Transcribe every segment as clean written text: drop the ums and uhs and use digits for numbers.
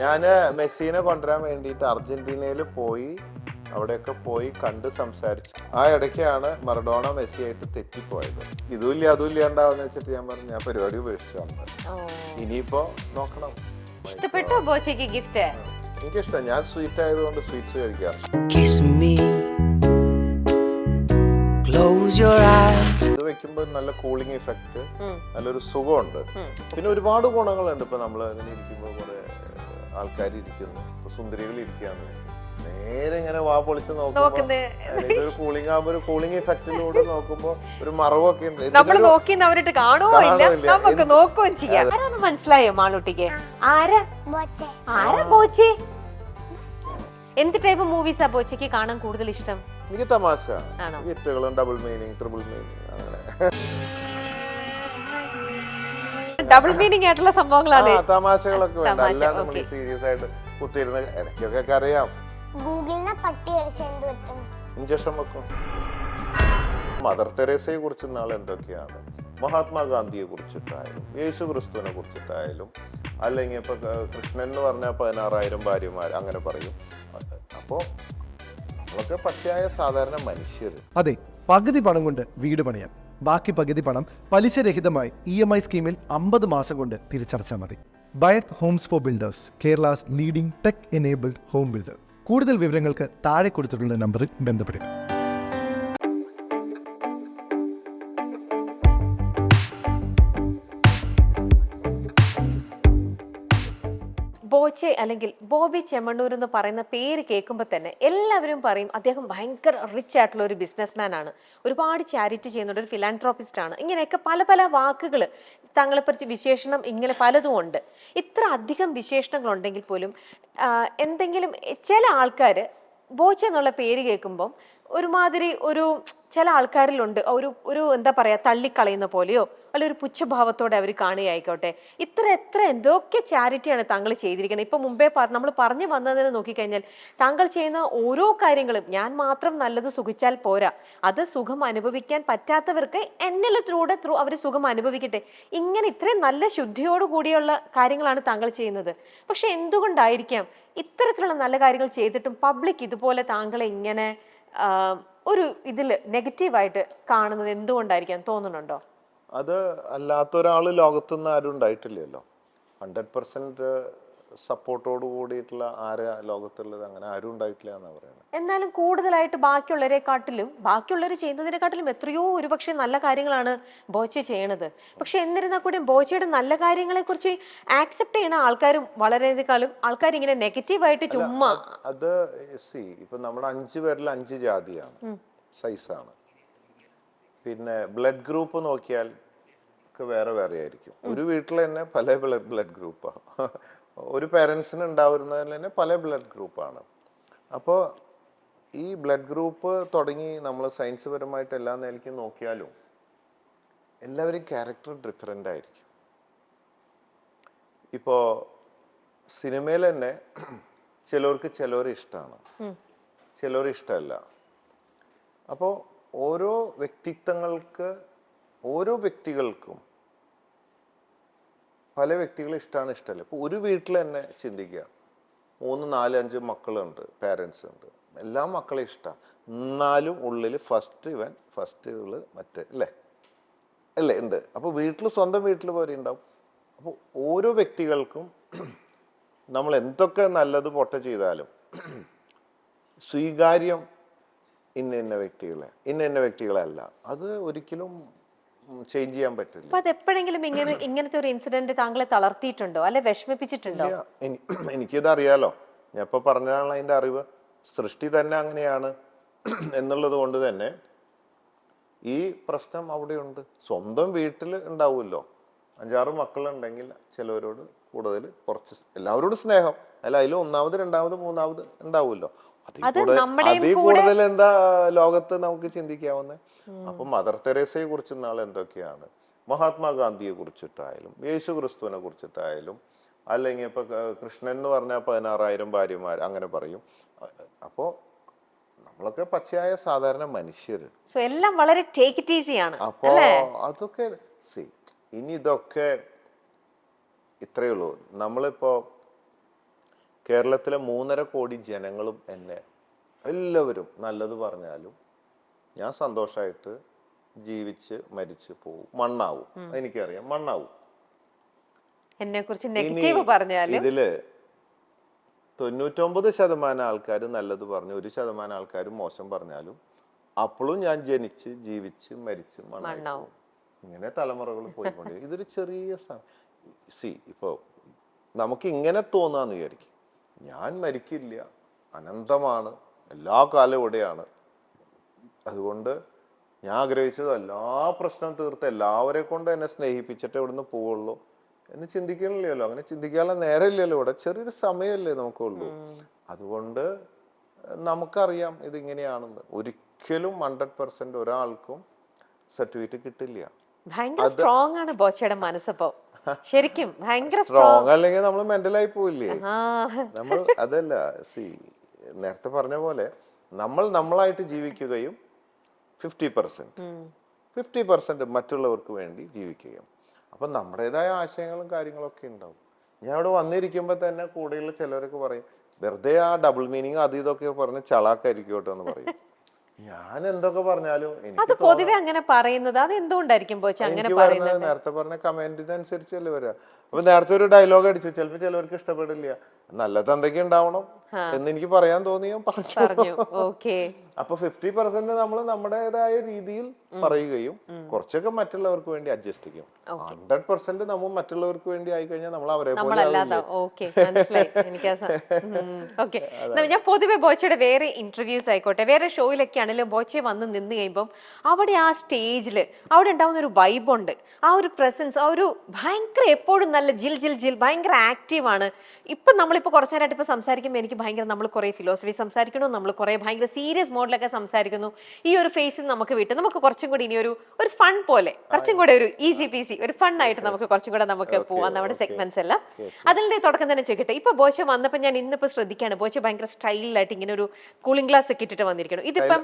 ഞാൻ മെസ്സിനെ കൊണ്ടുവരാൻ വേണ്ടിയിട്ട് അർജന്റീനയിൽ പോയി, അവിടെയൊക്കെ പോയി കണ്ട് സംസാരിച്ചു. ആ ഇടയ്ക്കാണ് മറഡോണ മെസ്സിയായിട്ട് തെറ്റിപ്പോയത്. ഇതുമില്ല അതുമില്ല ഉണ്ടാവുന്ന വെച്ചിട്ട് ഞാൻ പറഞ്ഞു ഞാൻ പരിപാടി ഉപേക്ഷിച്ചു വന്നത്. ഇനിയിപ്പോ നോക്കണം. ഇഷ്ടപ്പെട്ടോ ബോച്ചയ്ക്ക് ഗിഫ്റ്റ്? എനിക്കിഷ്ടം. ഞാൻ സ്വീറ്റ് ആയതുകൊണ്ട് സ്വീറ്റ്സ് കഴിക്കാം. ഇത് വെക്കുമ്പോൾ നല്ല കൂളിംഗ് ഇഫക്റ്റ്, നല്ലൊരു സുഖമുണ്ട്. പിന്നെ ഒരുപാട് ഗുണങ്ങളുണ്ട്. ഇപ്പൊ നമ്മൾ അങ്ങനെ ഇരിക്കുമ്പോൾ കുറെ ആൾക്കാർ ഇരിക്കുന്നു, സുന്ദരികൾ ഇരിക്കുകയാണ്, നേരെ ഇങ്ങനെ വാ പൊളിച്ച് നോക്കുമ്പോ ഒരു കൂളിംഗ് ആകുമ്പോ ഒരു കൂളിംഗ് ഇഫക്റ്റിലൂടെ നോക്കുമ്പോ ഒരു മറവൊക്കെ ഉണ്ട്. നമ്മൾ നോക്കി അവരിട്ട് കാണുവോ ഇല്ല, നമുക്ക് നോക്കുകയും ചെയ്യാം. ആരാന്ന് മനസ്സിലായോ മാളൂട്ടിക്ക്? ആരാ ബോച്ചെ? എന്ത് ടൈപ്പ് മൂവീസാ ബോച്ചയ്ക്ക് കാണാൻ കൂടുതൽ ഇഷ്ടം? എനിക്ക് തമാശ, വിറ്റുകളും ഡബിൾ മീനിങ്, ട്രിപ്പിൾ മീനിങ്, അങ്ങനെ ഡബിൾ മീനിങ് ആയിട്ടുള്ള സംഭവങ്ങളാണ്. തമാശകളൊക്കെ വേണ്ട, അല്ലാതെ നമ്മൾ സീരിയസ് ആയിട്ട് കുത്തിയിരുന്ന് ഇടയ്ക്കൊക്കെ അറിയാം. ഇഞ്ചക്ഷൻ വെക്കും. മദർ തെരേസയെ കുറിച്ച് നാളെ എന്തൊക്കെയാണ്, മഹാത്മാഗാന്ധിയെ കുറിച്ചിട്ടായാലും യേശു ക്രിസ്തുവിനെ കുറിച്ചിട്ടായാലും, അല്ലെങ്കിൽ ഇപ്പൊ കൃഷ്ണൻ എന്ന് പറഞ്ഞാൽ 16,000 ഭാര്യമാർ അങ്ങനെ പറയും. അപ്പോ നമ്മളൊക്കെ പച്ചയായ സാധാരണ മനുഷ്യർ. അതെ, പകുതി പണം കൊണ്ട് വീട് പണിയാം, ബാക്കി പകുതി പണം പലിശരഹിതമായി EMI സ്കീമിൽ 50 മാസം കൊണ്ട് തിരിച്ചടച്ചാൽ മതി. ബയത് homes for builders, Kerala's leading tech enabled home builder. കൂടുതൽ വിവരങ്ങൾക്ക് താഴെ കൊടുത്തിട്ടുള്ള നമ്പറിൽ ബന്ധപ്പെടുക. ബോച്ചെ അല്ലെങ്കിൽ ബോബി ചെമ്മണ്ണൂർ എന്ന് പറയുന്ന പേര് കേൾക്കുമ്പോൾ തന്നെ എല്ലാവരും പറയും അദ്ദേഹം ഭയങ്കര റിച്ച് ആയിട്ടുള്ള ഒരു ബിസിനസ്മാൻ ആണ്, ഒരുപാട് ചാരിറ്റി ചെയ്യുന്നുണ്ട്, ഒരു ഫിലാൻട്രോപ്പിസ്റ്റ് ആണ്. ഇങ്ങനെയൊക്കെ പല പല വാക്കുകൾ തങ്ങളെപ്പറ്റി വിശേഷണം ഇങ്ങനെ പലതും ഉണ്ട്. ഇത്ര അധികം വിശേഷണങ്ങൾ ഉണ്ടെങ്കിൽ പോലും എന്തെങ്കിലും ചില ആൾക്കാർ ബോച്ചെ എന്നുള്ള പേര് കേൾക്കുമ്പം ഒരുമാതിരി ഒരു ചില ആൾക്കാരിലുണ്ട് ഒരു എന്താ പറയാ, തള്ളിക്കളയുന്ന പോലെയോ അല്ലെ ഒരു പുച്ഛഭാവത്തോടെ അവർ കാണുകയായിക്കോട്ടെ. എത്ര എന്തൊക്കെ ചാരിറ്റിയാണ് താങ്കൾ ചെയ്തിരിക്കുന്നത്. ഇപ്പൊ മുമ്പേ നമ്മൾ പറഞ്ഞു വന്നതിന് നോക്കിക്കഴിഞ്ഞാൽ താങ്കൾ ചെയ്യുന്ന ഓരോ കാര്യങ്ങളും ഞാൻ മാത്രം നല്ലത് സുഖിച്ചാൽ പോരാ, അത് സുഖം അനുഭവിക്കാൻ പറ്റാത്തവർക്ക് എന്നിലൂടെ അവർ സുഖം അനുഭവിക്കട്ടെ, ഇങ്ങനെ ഇത്രയും നല്ല ശുദ്ധിയോട് കൂടിയുള്ള കാര്യങ്ങളാണ് താങ്കൾ ചെയ്യുന്നത്. പക്ഷെ എന്തുകൊണ്ടായിരിക്കാം ഇത്തരത്തിലുള്ള നല്ല കാര്യങ്ങൾ ചെയ്തിട്ടും പബ്ലിക് ഇതുപോലെ താങ്കളെ ഇങ്ങനെ ഒരു ഇതില് നെഗറ്റീവായിട്ട് കാണുന്നത് എന്തുകൊണ്ടായിരിക്കാം തോന്നുന്നുണ്ടോ? അത് അല്ലാത്തൊരാള് ലോകത്തുനിന്ന് ആരും ഉണ്ടായിട്ടില്ലല്ലോ. 100% സപ്പോർട്ടോട് കൂടിയിട്ടുള്ള ആരാ ലോകത്തുള്ളത്? അങ്ങനെ ആരും ഉണ്ടായിട്ടില്ല എന്നാ പറയുന്നത്. എന്നാലും കൂടുതലായിട്ട് ബാക്കിയുള്ളവർ ചെയ്യുന്നതിനെക്കാട്ടിലും എത്രയോ ഒരുപക്ഷെ നല്ല കാര്യങ്ങളാണ് ബോച്ചെ ചെയ്യണത്. പക്ഷെ എന്നിരുന്നാൽ കൂടി ബോച്ചയുടെ നല്ല കാര്യങ്ങളെ കുറിച്ച് ആക്സെപ്റ്റ് ചെയ്യുന്ന ആൾക്കാരും വളരെയധികം ആൾക്കാർ ഇങ്ങനെ നെഗറ്റീവായിട്ട് ചുമ്മാ. അത് ഇപ്പൊ നമ്മുടെ 5 പേരിൽ 5 ജാതിയാണ്, സൈസാണ്. പിന്നെ ബ്ലഡ് ഗ്രൂപ്പ് നോക്കിയാൽ വേറെ വേറെ ആയിരിക്കും. ഒരു വീട്ടിൽ തന്നെ പല ബ്ലഡ് ഗ്രൂപ്പാണ്. ഒരു പേരൻസിന് ഉണ്ടാവുന്നതിൽ തന്നെ പല ബ്ലഡ് ഗ്രൂപ്പാണ്. അപ്പോൾ ഈ ബ്ലഡ് ഗ്രൂപ്പ് തുടങ്ങി നമ്മൾ സയൻസ് പരമായിട്ട് എല്ലാ നിലയ്ക്കും നോക്കിയാലും എല്ലാവരും ക്യാരക്ടർ ഡിഫറെൻ്റ് ആയിരിക്കും. ഇപ്പോൾ സിനിമയിൽ തന്നെ ചിലവരെ ഇഷ്ടമാണ്, ചിലവരെ ഇഷ്ടമല്ല. അപ്പോൾ ഓരോ വ്യക്തികൾക്കും പല വ്യക്തികളെ ഇഷ്ടമാണ്, ഇഷ്ടമല്ല. ഇപ്പോൾ ഒരു വീട്ടിൽ തന്നെ ചിന്തിക്കുക, 3, 4, 5 മക്കളുണ്ട്, പേരൻസ് ഉണ്ട്, എല്ലാ മക്കളെ ഇഷ്ടമാണ്. എന്നാലും ഉള്ളിൽ ഫസ്റ്റ് മറ്റേ അല്ലേ ഉണ്ട്. അപ്പോൾ സ്വന്തം വീട്ടിൽ പോലെ ഉണ്ടാവും. അപ്പോൾ ഓരോ വ്യക്തികൾക്കും നമ്മൾ എന്തൊക്കെ നല്ലത് പൊട്ട ചെയ്താലും സ്വീകാര്യം ഇന്ന വ്യക്തികളല്ല. അത് ഒരിക്കലും ചേഞ്ച് ചെയ്യാൻ പറ്റില്ല. അപ്പൊ അതെപ്പോഴെങ്കിലും ഇങ്ങനത്തെ ഒരു ഇൻസിഡന്റ് താങ്കളെ തളർത്തിയിട്ടുണ്ടോ, അല്ലെ വിഷമിപ്പിച്ചിട്ടുണ്ടോ? എനിക്കിത് അറിയാലോ, ഞാൻ ഇപ്പൊ പറഞ്ഞതാണ് അതിന്റെ അറിവ്. സൃഷ്ടി തന്നെ അങ്ങനെയാണ് എന്നുള്ളത് കൊണ്ട് തന്നെ ഈ പ്രശ്നം അവിടെയുണ്ട്. സ്വന്തം വീട്ടിൽ ഉണ്ടാവുമല്ലോ, 5-6 മക്കളുണ്ടെങ്കിൽ ചിലവരോട് കൂടുതൽ കുറച്ച് എല്ലാവരോടും സ്നേഹം അല്ല, അതിൽ 1ാമത് 2ാമത് 3ാമത് ഉണ്ടാവുമല്ലോ. അതിൽ കൂടുതൽ എന്താ ലോകത്ത് നമുക്ക് ചിന്തിക്കാവുന്നത്? അപ്പൊ മദർ തെരേസയെ കുറിച്ച് നാളെ എന്തൊക്കെയാണ്, മഹാത്മാഗാന്ധിയെ കുറിച്ചിട്ടായാലും യേശു ക്രിസ്തുവിനെ കുറിച്ചിട്ടായാലും, അല്ലെങ്കിൽ ഇപ്പൊ കൃഷ്ണൻ എന്ന് പറഞ്ഞാൽ 16,000 ഭാര്യമാർ അങ്ങനെ പറയും. അപ്പോ നമ്മളൊക്കെ പച്ചയായ സാധാരണ മനുഷ്യര്. എല്ലാം വളരെ ടേക്ക് ഇറ്റ് ഈസി ആണ്. അപ്പോ അതൊക്കെ ഇനി ഇതൊക്കെ ഇത്രയേ ഉള്ളൂ. നമ്മളിപ്പോ കേരളത്തിലെ 3.5 കോടി ജനങ്ങളും എന്നെ എല്ലാവരും നല്ലത് പറഞ്ഞാലും ഞാൻ സന്തോഷമായിട്ട് ജീവിച്ച് മരിച്ച് പോവും. മണ്ണാവും, എനിക്കറിയാം, മണ്ണാവും. എന്നെ കുറിച്ച് നെഗറ്റീവ് പറഞ്ഞാലും ഇതില് 99% ആൾക്കാർ നല്ലത് പറഞ്ഞു, 1% ആൾക്കാർ മോശം പറഞ്ഞാലും അപ്പോഴും ഞാൻ ജനിച്ച് ജീവിച്ച് മരിച്ച് മണ്ണാവും. ഇങ്ങനെ തലമുറകൾ പോയിക്കൊണ്ടിരിക്കും. ഇതൊരു ചെറിയ ഇപ്പോ നമുക്ക് ഇങ്ങനെ തോന്നാന്ന് വിചാരിക്കും, ഞാൻ മരിക്കില്ല, അനന്തമാണ്, എല്ലാ കാലം ഇവിടെയാണ്, അതുകൊണ്ട് ഞാൻ ആഗ്രഹിച്ചത് എല്ലാ പ്രശ്നം തീർത്ത് എല്ലാവരെ കൊണ്ട് എന്നെ സ്നേഹിപ്പിച്ചിട്ട് ഇവിടുന്ന് പോവുള്ളൂ എന്ന് ചിന്തിക്കണില്ലല്ലോ. അങ്ങനെ ചിന്തിക്കാനുള്ള നേരമില്ലല്ലോ, ഇവിടെ ചെറിയൊരു സമയമല്ലേ നമുക്കുള്ളൂ. അതുകൊണ്ട് നമുക്കറിയാം ഇതിങ്ങനെയാണെന്ന്. ഒരിക്കലും 100% ഒരാൾക്കും സർട്ടിഫിക്കറ്റ് കിട്ടില്ല. ഭയങ്കര സ്ട്രോങ് ആണ് ബോച്ചയുടെ മനസ്സപ്പോ. ശരിക്കും ഭയങ്കര സ്ട്രോങ് അല്ലെങ്കിൽ നമ്മൾ മെന്റലായി പോയില്ലേ. നമ്മൾ അതല്ല, നേരത്തെ പറഞ്ഞ പോലെ നമ്മൾ നമ്മളായിട്ട് ജീവിക്കുകയും 50% മറ്റുള്ളവർക്ക് വേണ്ടി ജീവിക്കുകയും. അപ്പൊ നമ്മുടേതായ ആശയങ്ങളും കാര്യങ്ങളൊക്കെ ഉണ്ടാവും. ഞാൻ ഇവിടെ വന്നിരിക്കുമ്പോ തന്നെ കൂടെയുള്ള ചിലവരൊക്കെ പറയും, വെറുതെ ആ ഡബിൾ മീനിങ് അത് ഇതൊക്കെ പറഞ്ഞ് ചളാക്കായിരിക്കോട്ടെ എന്ന് പറയും. ഞാൻ എന്തൊക്കെ പറഞ്ഞാലും അത് പൊതുവെ അങ്ങനെ പറയുന്നത് അത് എന്തുകൊണ്ടായിരിക്കും ബോച്ച അങ്ങനെ പറയുന്നത്? നേരത്തെ പറഞ്ഞ കമന്റിനനുസരിച്ചല്ലേ വരാ. അപ്പൊ നേരത്തെ ഒരു ഡയലോഗ് അടിച്ചു, ചിലപ്പോ ചിലവർക്ക് ഇഷ്ടപ്പെടില്ല, നല്ല തന്തയ്ക്ക് ഉണ്ടാവണം എന്ന് എനിക്ക് പറയാൻ തോന്നി, ഞാൻ പറഞ്ഞു. അപ്പൊ 50% നമ്മൾ നമ്മുടേതായ രീതിയിൽ പറയുകയും കുറച്ചൊക്കെ മറ്റുള്ളവർക്ക് വേണ്ടി അഡ്ജസ്റ്റ് ചെയ്യും. 100% നമ്മൾ മറ്റുള്ളവർക്ക് വേണ്ടി ആയി കഴിഞ്ഞാൽ നമ്മൾ അവരെ ഞാൻ പൊതുവെ ബോച്ചയുടെ വേറെ ഇന്റർവ്യൂസ് ആയിക്കോട്ടെ, വേറെ ഷോയിലൊക്കെ ആണെങ്കിലും ബോച്ച വന്ന് നിന്ന് കഴിയുമ്പോൾ അവിടെ ആ സ്റ്റേജില് അവിടെ ഉണ്ടാവുന്ന ഒരു വൈബുണ്ട്, ആ ഒരു പ്രസൻസ്, ആ ഒരു ഭയങ്കര എപ്പോഴും നല്ല ജിൽ ജിൽ ജിൽ ഭയങ്കര ആക്റ്റീവാണ്. ഇപ്പൊ നമ്മളിപ്പോ കുറച്ചു നേരമായിട്ട് ഇപ്പൊ സംസാരിക്കുമ്പോൾ എനിക്ക് ഭയങ്കര നമ്മൾ കുറെ ഫിലോസഫി സംസാരിക്കുന്നു, നമ്മൾ കുറെ ഭയങ്കര സീരിയസ് മോഡിലൊക്കെ സംസാരിക്കുന്നു. ഈ ഒരു ഫേസിൽ നമുക്ക് വിട്ട് നമുക്ക് കുറച്ചും കൂടി ഇനി ഒരു ഫൺ പോലെ കുറച്ചും കൂടെ ഒരു ഈസി പീസി ഒരു ഫൺ ആയിട്ട് നമുക്ക് കുറച്ചും കൂടെ നമുക്ക് പോവാം നമ്മുടെ സെഗ്മെന്റ്സ് എല്ലാം. അതിന്റെ തുടക്കം തന്നെ ചോദിക്കട്ടെ, ഇപ്പൊ ബോച്ച വന്നപ്പോ ഞാൻ ഇന്നിപ്പോ ശ്രദ്ധിക്കാണ്, ബോച്ച ഭയങ്കര സ്റ്റൈലായിട്ട് ഇങ്ങനെ ഒരു കൂളിംഗ് ഗ്ലാസ് ഒക്കെ ഇട്ടിട്ട് വന്നിരിക്കണം. ഇതിപ്പം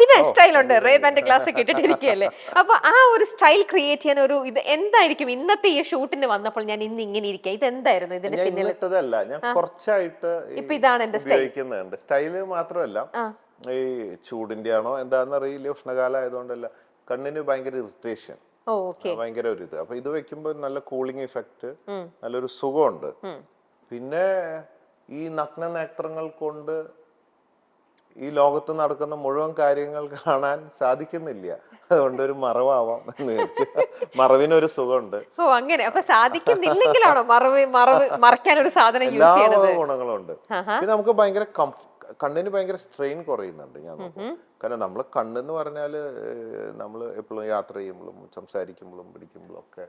പിന്നെ സ്റ്റൈലുണ്ട്, റേ-ബാൻഡ് ഗ്ലാസ് ഒക്കെ ഇട്ടിട്ടിരിക്കുകയല്ലേ. അപ്പൊ ആ ഒരു സ്റ്റൈൽ ക്രിയേറ്റ് ചെയ്യാൻ ഒരു ഇത് എന്തായിരിക്കും ഇന്നത്തെ ഈ ഷൂട്ടിന് വന്നപ്പോൾ ഞാൻ ഇന്ന് ഇങ്ങനെ ഇരിക്കുക, ഇത് എന്തായിരുന്നു ഇതിന്റെ പിന്നിൽ? ഞാൻ കുറച്ചായിട്ട് ഇപ്പൊ ഇതാണ് എന്റെ സ്റ്റൈല് മാത്രമല്ല, ഈ ചൂടിന്റെ ആണോ എന്താന്ന് അറിയില്ല, ഉഷ്ണകാലം ആയതുകൊണ്ടല്ല, കണ്ണിന് ഭയങ്കര ഇറിറ്റേഷൻ, ഭയങ്കര ഒരു ഇത്. അപ്പൊ ഇത് വെക്കുമ്പോ നല്ല കൂളിംഗ് ഇഫക്റ്റ്, നല്ലൊരു സുഖമുണ്ട്. പിന്നെ ഈ നഗ്ന നേത്രങ്ങൾ കൊണ്ട് ഈ ലോകത്ത് നടക്കുന്ന മുഴുവൻ കാര്യങ്ങൾ കാണാൻ സാധിക്കുന്നില്ല, അതുകൊണ്ട് ഒരു മറവാവാം എന്ന് വിചാരിച്ചു. മറവിനൊരു സുഖമുണ്ട്. ഓ അങ്ങനെ. അപ്പൊ സാധിക്കുന്നില്ലെങ്കിലാണോ മറയ്ക്കാൻ ഒരു സാധനം യൂസ് ചെയ്യുന്നത്? എല്ലാ ഗുണങ്ങളും ഉണ്ട്. പിന്നെ നമുക്ക് ഭയങ്കര കണ്ണിന് ഭയങ്കര സ്ട്രെയിൻ കുറയുന്നുണ്ട് ഞാൻ നോക്കും. കാരണം നമ്മള് കണ്ണെന്ന് പറഞ്ഞാല് നമ്മൾ എപ്പോഴും യാത്ര ചെയ്യുമ്പോഴും സംസാരിക്കുമ്പോഴും പിടിക്കുമ്പോഴും ഒക്കെ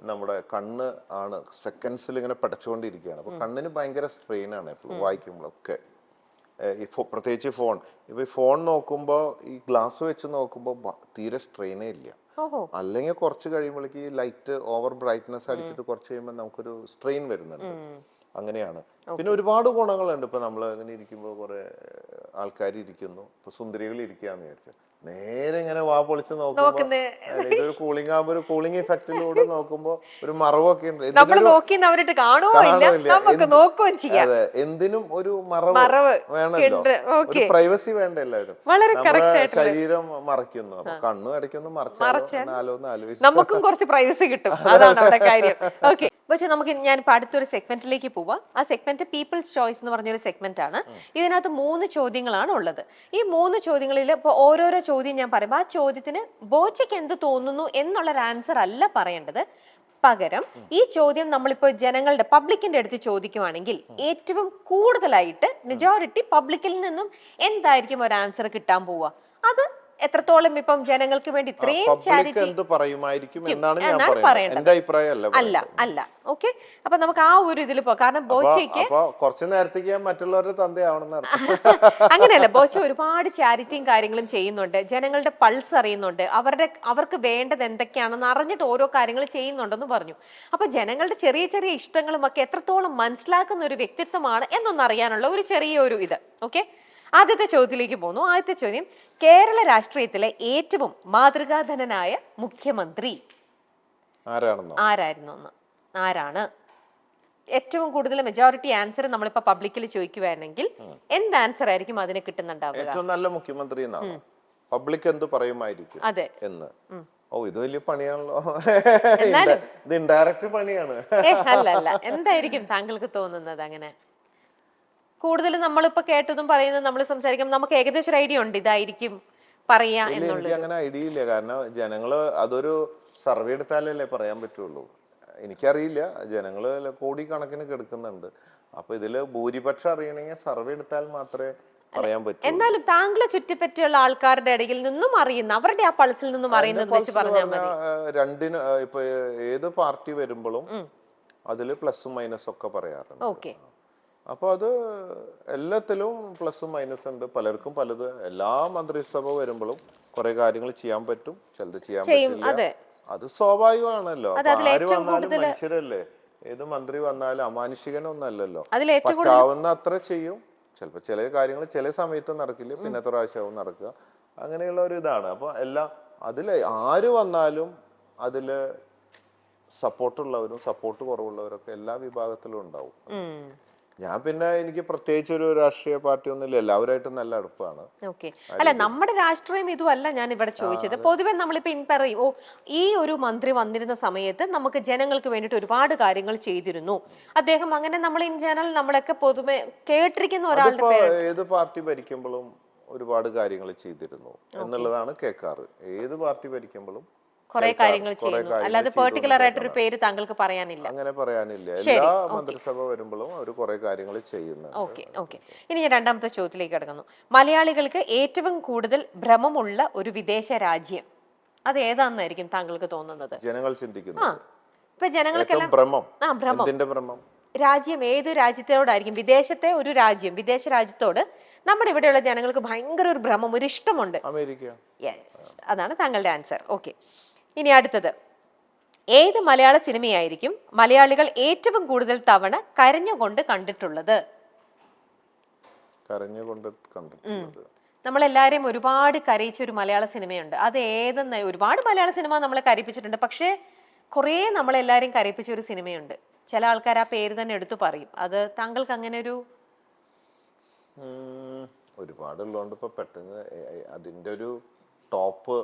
നമ്മുടെ കണ്ണ് ആണ് സെക്കൻഡ്സിൽ ഇങ്ങനെ പടച്ചുകൊണ്ടിരിക്കുകയാണ്. അപ്പൊ കണ്ണിന് ഭയങ്കര സ്ട്രെയിൻ ആണ് എപ്പോഴും വായിക്കുമ്പോഴൊക്കെ. പ്രത്യേകിച്ച് ഫോൺ, ഇപ്പൊ ഫോൺ നോക്കുമ്പോ ഈ ഗ്ലാസ് വെച്ച് നോക്കുമ്പോ തീരെ സ്ട്രെയിനേ ഇല്ല. അല്ലെങ്കിൽ കുറച്ച് കഴിയുമ്പോഴേക്ക് ലൈറ്റ് ഓവർ ബ്രൈറ്റ്നെസ് അടിച്ചിട്ട് കുറച്ച് കഴിയുമ്പോൾ നമുക്കൊരു സ്ട്രെയിൻ വരുന്നുണ്ട്. അങ്ങനെയാണ്. പിന്നെ ഒരുപാട് ഗുണങ്ങളുണ്ട്. ഇപ്പൊ നമ്മൾ അങ്ങനെ ഇരിക്കുമ്പോൾ കുറെ ആൾക്കാർ ഇരിക്കുന്നു, ഇപ്പൊ സുന്ദരികൾ ഇരിക്കാന്ന് വിചാരിച്ചു, നേരെ ഇങ്ങനെ വാ പൊളിച്ച് നോക്കുമ്പോ ഇതൊരു കൂളിംഗ് ആകുമ്പോ ഒരു കൂളിംഗ് ഇഫക്റ്റിലൂടെ നോക്കുമ്പോ ഒരു മറവൊക്കെ ഉണ്ട്. അതെ, എന്തിനും ഒരു മറവ് വേണമല്ലോ, ഒരു പ്രൈവസി വേണ്ട എല്ലാവരും. ശരീരം മറയ്ക്കുന്നു, അപ്പൊ കണ്ണും ഇടയ്ക്കൊന്നും മറച്ചാലോ ആലോചിച്ചു നമുക്കും കുറച്ച് പ്രൈവസി കിട്ടും. അതാണ് അവിടെ കാര്യം. ഓക്കെ, പക്ഷെ നമുക്ക് ഞാൻ ഇപ്പൊ അടുത്തൊരു സെഗ്മെന്റിലേക്ക് പോവാം. ആ സെഗ്മെന്റ് പീപ്പിൾസ് ചോയ്സ് എന്ന് പറഞ്ഞൊരു സെഗ്മെന്റ് ആണ്. ഇതിനകത്ത് 3 ചോദ്യങ്ങളാണ് ഉള്ളത്. ഈ 3 ചോദ്യങ്ങളിൽ ഇപ്പൊ ഓരോരോ ചോദ്യം ഞാൻ പറയുമ്പോൾ ആ ചോദ്യത്തിന് ബോച്ചയ്ക്ക് എന്ത് തോന്നുന്നു എന്നുള്ളൊരു ആൻസർ അല്ല പറയേണ്ടത്. പകരം ഈ ചോദ്യം നമ്മളിപ്പോ ജനങ്ങളുടെ പബ്ലിക്കിന്റെ അടുത്ത് ചോദിക്കുവാണെങ്കിൽ ഏറ്റവും കൂടുതലായിട്ട് മെജോറിറ്റി പബ്ലിക്കിൽ നിന്നും എന്തായിരിക്കും ഒരു ആൻസർ കിട്ടാൻ പോവുക, അത് എത്രത്തോളം ഇപ്പം ജനങ്ങൾക്ക് വേണ്ടി ഇത്രയും ചാരിറ്റി അല്ല. ഓക്കെ, അപ്പൊ നമുക്ക് ആ ഒരു ഇതിൽ പോകാം. കാരണം ബോച്ചയ്ക്ക് കുറച്ച് നേരത്തേക്ക് മറ്റുള്ളവരുടെ തന്തയാവണമെന്ന് അങ്ങനെയല്ല, ബോച്ച ഒരുപാട് ചാരിറ്റിയും കാര്യങ്ങളും ചെയ്യുന്നുണ്ട്, ജനങ്ങളുടെ പൾസ് അറിയുന്നുണ്ട്, അവർക്ക് വേണ്ടത് എന്തൊക്കെയാണെന്ന് അറിഞ്ഞിട്ട് ഓരോ കാര്യങ്ങൾ ചെയ്യുന്നുണ്ടെന്ന് പറഞ്ഞു. അപ്പൊ ജനങ്ങളുടെ ചെറിയ ചെറിയ ഇഷ്ടങ്ങളും ഒക്കെ എത്രത്തോളം മനസ്സിലാക്കുന്ന ഒരു വ്യക്തിത്വമാണ് എന്നൊന്നറിയാനുള്ള ഒരു ചെറിയൊരു ഇത്. ഓക്കെ, ആദ്യത്തെ ചോദ്യത്തിലേക്ക് പോകുന്നു. ആദ്യത്തെ ചോദ്യം, കേരള രാഷ്ട്രീയത്തിലെ ഏറ്റവും മാതൃകാധനനായ മുഖ്യമന്ത്രി ആരാണ്? ഏറ്റവും കൂടുതൽ മെജോറിറ്റി ആൻസർ നമ്മളിപ്പോ പബ്ലിക്കിൽ ചോദിക്കുവാണെങ്കിൽ എന്ത് ആൻസർ ആയിരിക്കും അതിന് കിട്ടുന്നുണ്ടാവുക? ഏറ്റവും നല്ല മുഖ്യമന്ത്രി എന്നാണ് പബ്ലിക് എന്ത് പറയുമായിരിക്കും അതെ എന്ന്. ഓ, ഇത് വലിയ പണിയാണല്ലോ. ഇത് ഇൻഡയറക്റ്റ് പണിയാണ്. അല്ല അല്ല, എന്തായിരിക്കും താങ്കൾക്ക് തോന്നുന്നത്? അങ്ങനെ കൂടുതൽ നമ്മളിപ്പോ കേട്ടതും പറയുന്നതും നമ്മൾ സംസാരിക്കുമ്പോൾ നമുക്ക് ഏകദേശം ഒരു ഐഡിയ ഉണ്ട് ഇതായിരിക്കും പറയാ എന്നുള്ളത്. എനിക്ക് അങ്ങനെ ഐഡിയ ഇല്ല, കാരണം ജനങ്ങള് അതൊരു സർവേ എടുത്താലല്ലേ പറയാൻ പറ്റുള്ളൂ. എനിക്കറിയില്ല, ജനങ്ങള് കോടിക്കണക്കിന് കിടക്കുന്നുണ്ട്. അപ്പൊ ഇതില് ഭൂരിപക്ഷം അറിയണമെങ്കിൽ സർവേ എടുത്താൽ മാത്രമേ പറയാൻ പറ്റൂ. എന്നാലും താങ്കളെ ചുറ്റിപ്പറ്റിയുള്ള ആൾക്കാരുടെ ഇടയിൽ നിന്നും അറിയുന്ന, അവരുടെ ആ പൾസിൽ നിന്നും അറിയുന്നത് വെച്ച് പറഞ്ഞാൽ മതി. രണ്ടിന് ഇപ്പൊ ഏത് പാർട്ടി വരുമ്പോഴും അതില് പ്ലസും മൈനസും ഒക്കെ പറയാറുണ്ട്. ഓക്കെ, അപ്പൊ അത് എല്ലാത്തിലും പ്ലസും മൈനസ് ഉണ്ട്. പലർക്കും പലത്. എല്ലാ മന്ത്രിസഭ വരുമ്പോഴും കുറെ കാര്യങ്ങൾ ചെയ്യാൻ പറ്റും, ചിലത് ചെയ്യാൻ പറ്റില്ല. അത് സ്വാഭാവികമാണല്ലോ. ആര് വന്നാലും മനുഷ്യരല്ലേ. ഏത് മന്ത്രി വന്നാലും അമാനുഷികനൊന്നല്ലല്ലോ. പറ്റാവുന്ന അത്ര ചെയ്യും. ചിലപ്പോ ചില കാര്യങ്ങൾ ചില സമയത്ത് നടക്കില്ല, പിന്നത്തെ പ്രാവശ്യവും നടക്കുക. അങ്ങനെയുള്ള ഒരു ഇതാണ്. അപ്പൊ എല്ലാം അതില് ആര് വന്നാലും അതില് സപ്പോർട്ടുള്ളവരും സപ്പോർട്ട് കുറവുള്ളവരൊക്കെ എല്ലാ വിഭാഗത്തിലും ഉണ്ടാവും. ഞാൻ പിന്നെ എനിക്ക് പ്രത്യേകിച്ച് ഒരു രാഷ്ട്രീയ പാർട്ടി ഒന്നുമില്ല, എല്ലാവരായിട്ടും നല്ല അടുപ്പാണ്. ഓക്കെ, അല്ല നമ്മുടെ രാഷ്ട്രീയം ഇതുമല്ല ഞാൻ ഇവിടെ ചോദിച്ചത്. പൊതുവെ നമ്മളിപ്പോ പറയും, ഓ ഈ ഒരു മന്ത്രി വന്നിരുന്ന സമയത്ത് നമുക്ക് ജനങ്ങൾക്ക് വേണ്ടിയിട്ട് ഒരുപാട് കാര്യങ്ങൾ ചെയ്തിരുന്നു അദ്ദേഹം, അങ്ങനെ നമ്മൾ ഇൻ ജനറൽ നമ്മളൊക്കെ പൊതുവെ കേട്ടിരിക്കുന്ന ഒരാളുടെ പേര്. ഏത് പാർട്ടി ഭരിക്കുമ്പോഴും ഒരുപാട് കാര്യങ്ങൾ ചെയ്തിരുന്നു എന്നുള്ളതാണ് കേൾക്കാറ്. ഏത് പാർട്ടി ഭരിക്കുമ്പോഴും കുറെ കാര്യങ്ങൾ ചെയ്യുന്നു, അല്ലാതെ പെർട്ടിക്കുലർ ആയിട്ടൊരു പേര് താങ്കൾക്ക് പറയാനില്ല. അങ്ങനെ പറയാനില്ല. എല്ലാ മന്ത്രിസഭ വരുമ്പോഴും അവർ കുറെ കാര്യങ്ങൾ ചെയ്യുന്നു. ഓക്കെ ഓക്കെ, ഇനി ഞാൻ രണ്ടാമത്തെ ചോദ്യത്തിലേക്ക് കിടക്കുന്നു. മലയാളികൾക്ക് ഏറ്റവും കൂടുതൽ ഭ്രമമുള്ള ഒരു വിദേശ രാജ്യം അത് ഏതാണെന്നായിരിക്കും താങ്കൾക്ക് തോന്നുന്നത്? ജനങ്ങൾ ചിന്തിക്കുന്നു. ഇപ്പൊ ജനങ്ങൾക്കെല്ലാം ഭ്രമം രാജ്യം ഏത് രാജ്യത്തോടായിരിക്കും? വിദേശത്തെ ഒരു രാജ്യം, വിദേശ രാജ്യത്തോട് നമ്മുടെ ഇവിടെയുള്ള ജനങ്ങൾക്ക് ഭയങ്കര ഒരു ഭ്രമം, ഒരു ഇഷ്ടമുണ്ട്. അമേരിക്ക. യെസ്, അതാണ് താങ്കളുടെ ആൻസർ. ഓക്കെ, ഇനി അടുത്തത്, ഏത് മലയാള സിനിമയായിരിക്കും മലയാളികൾ ഏറ്റവും കൂടുതൽ തവണ കരഞ്ഞുകൊണ്ട് കണ്ടിട്ടുള്ളത്? നമ്മളെല്ലാരെയും ഒരുപാട് കരയിച്ച ഒരു മലയാള സിനിമയുണ്ട്, അത് ഏതെന്ന്? ഒരുപാട് മലയാള സിനിമ നമ്മളെ കരയിപ്പിച്ചിട്ടുണ്ട്, പക്ഷേ കുറേ നമ്മളെല്ലാരെയും കരയിപ്പിച്ച ഒരു സിനിമയുണ്ട്. ചില ആൾക്കാർ ആ പേര് തന്നെ എടുത്തു പറയും. അത് താങ്കൾക്ക് അങ്ങനെ ഒരു ഒരുപാടുള്ളതുകൊണ്ട് ഇപ്പൊ പെട്ടെന്ന് അതിന്റെ ഒരു ടോപ്പ്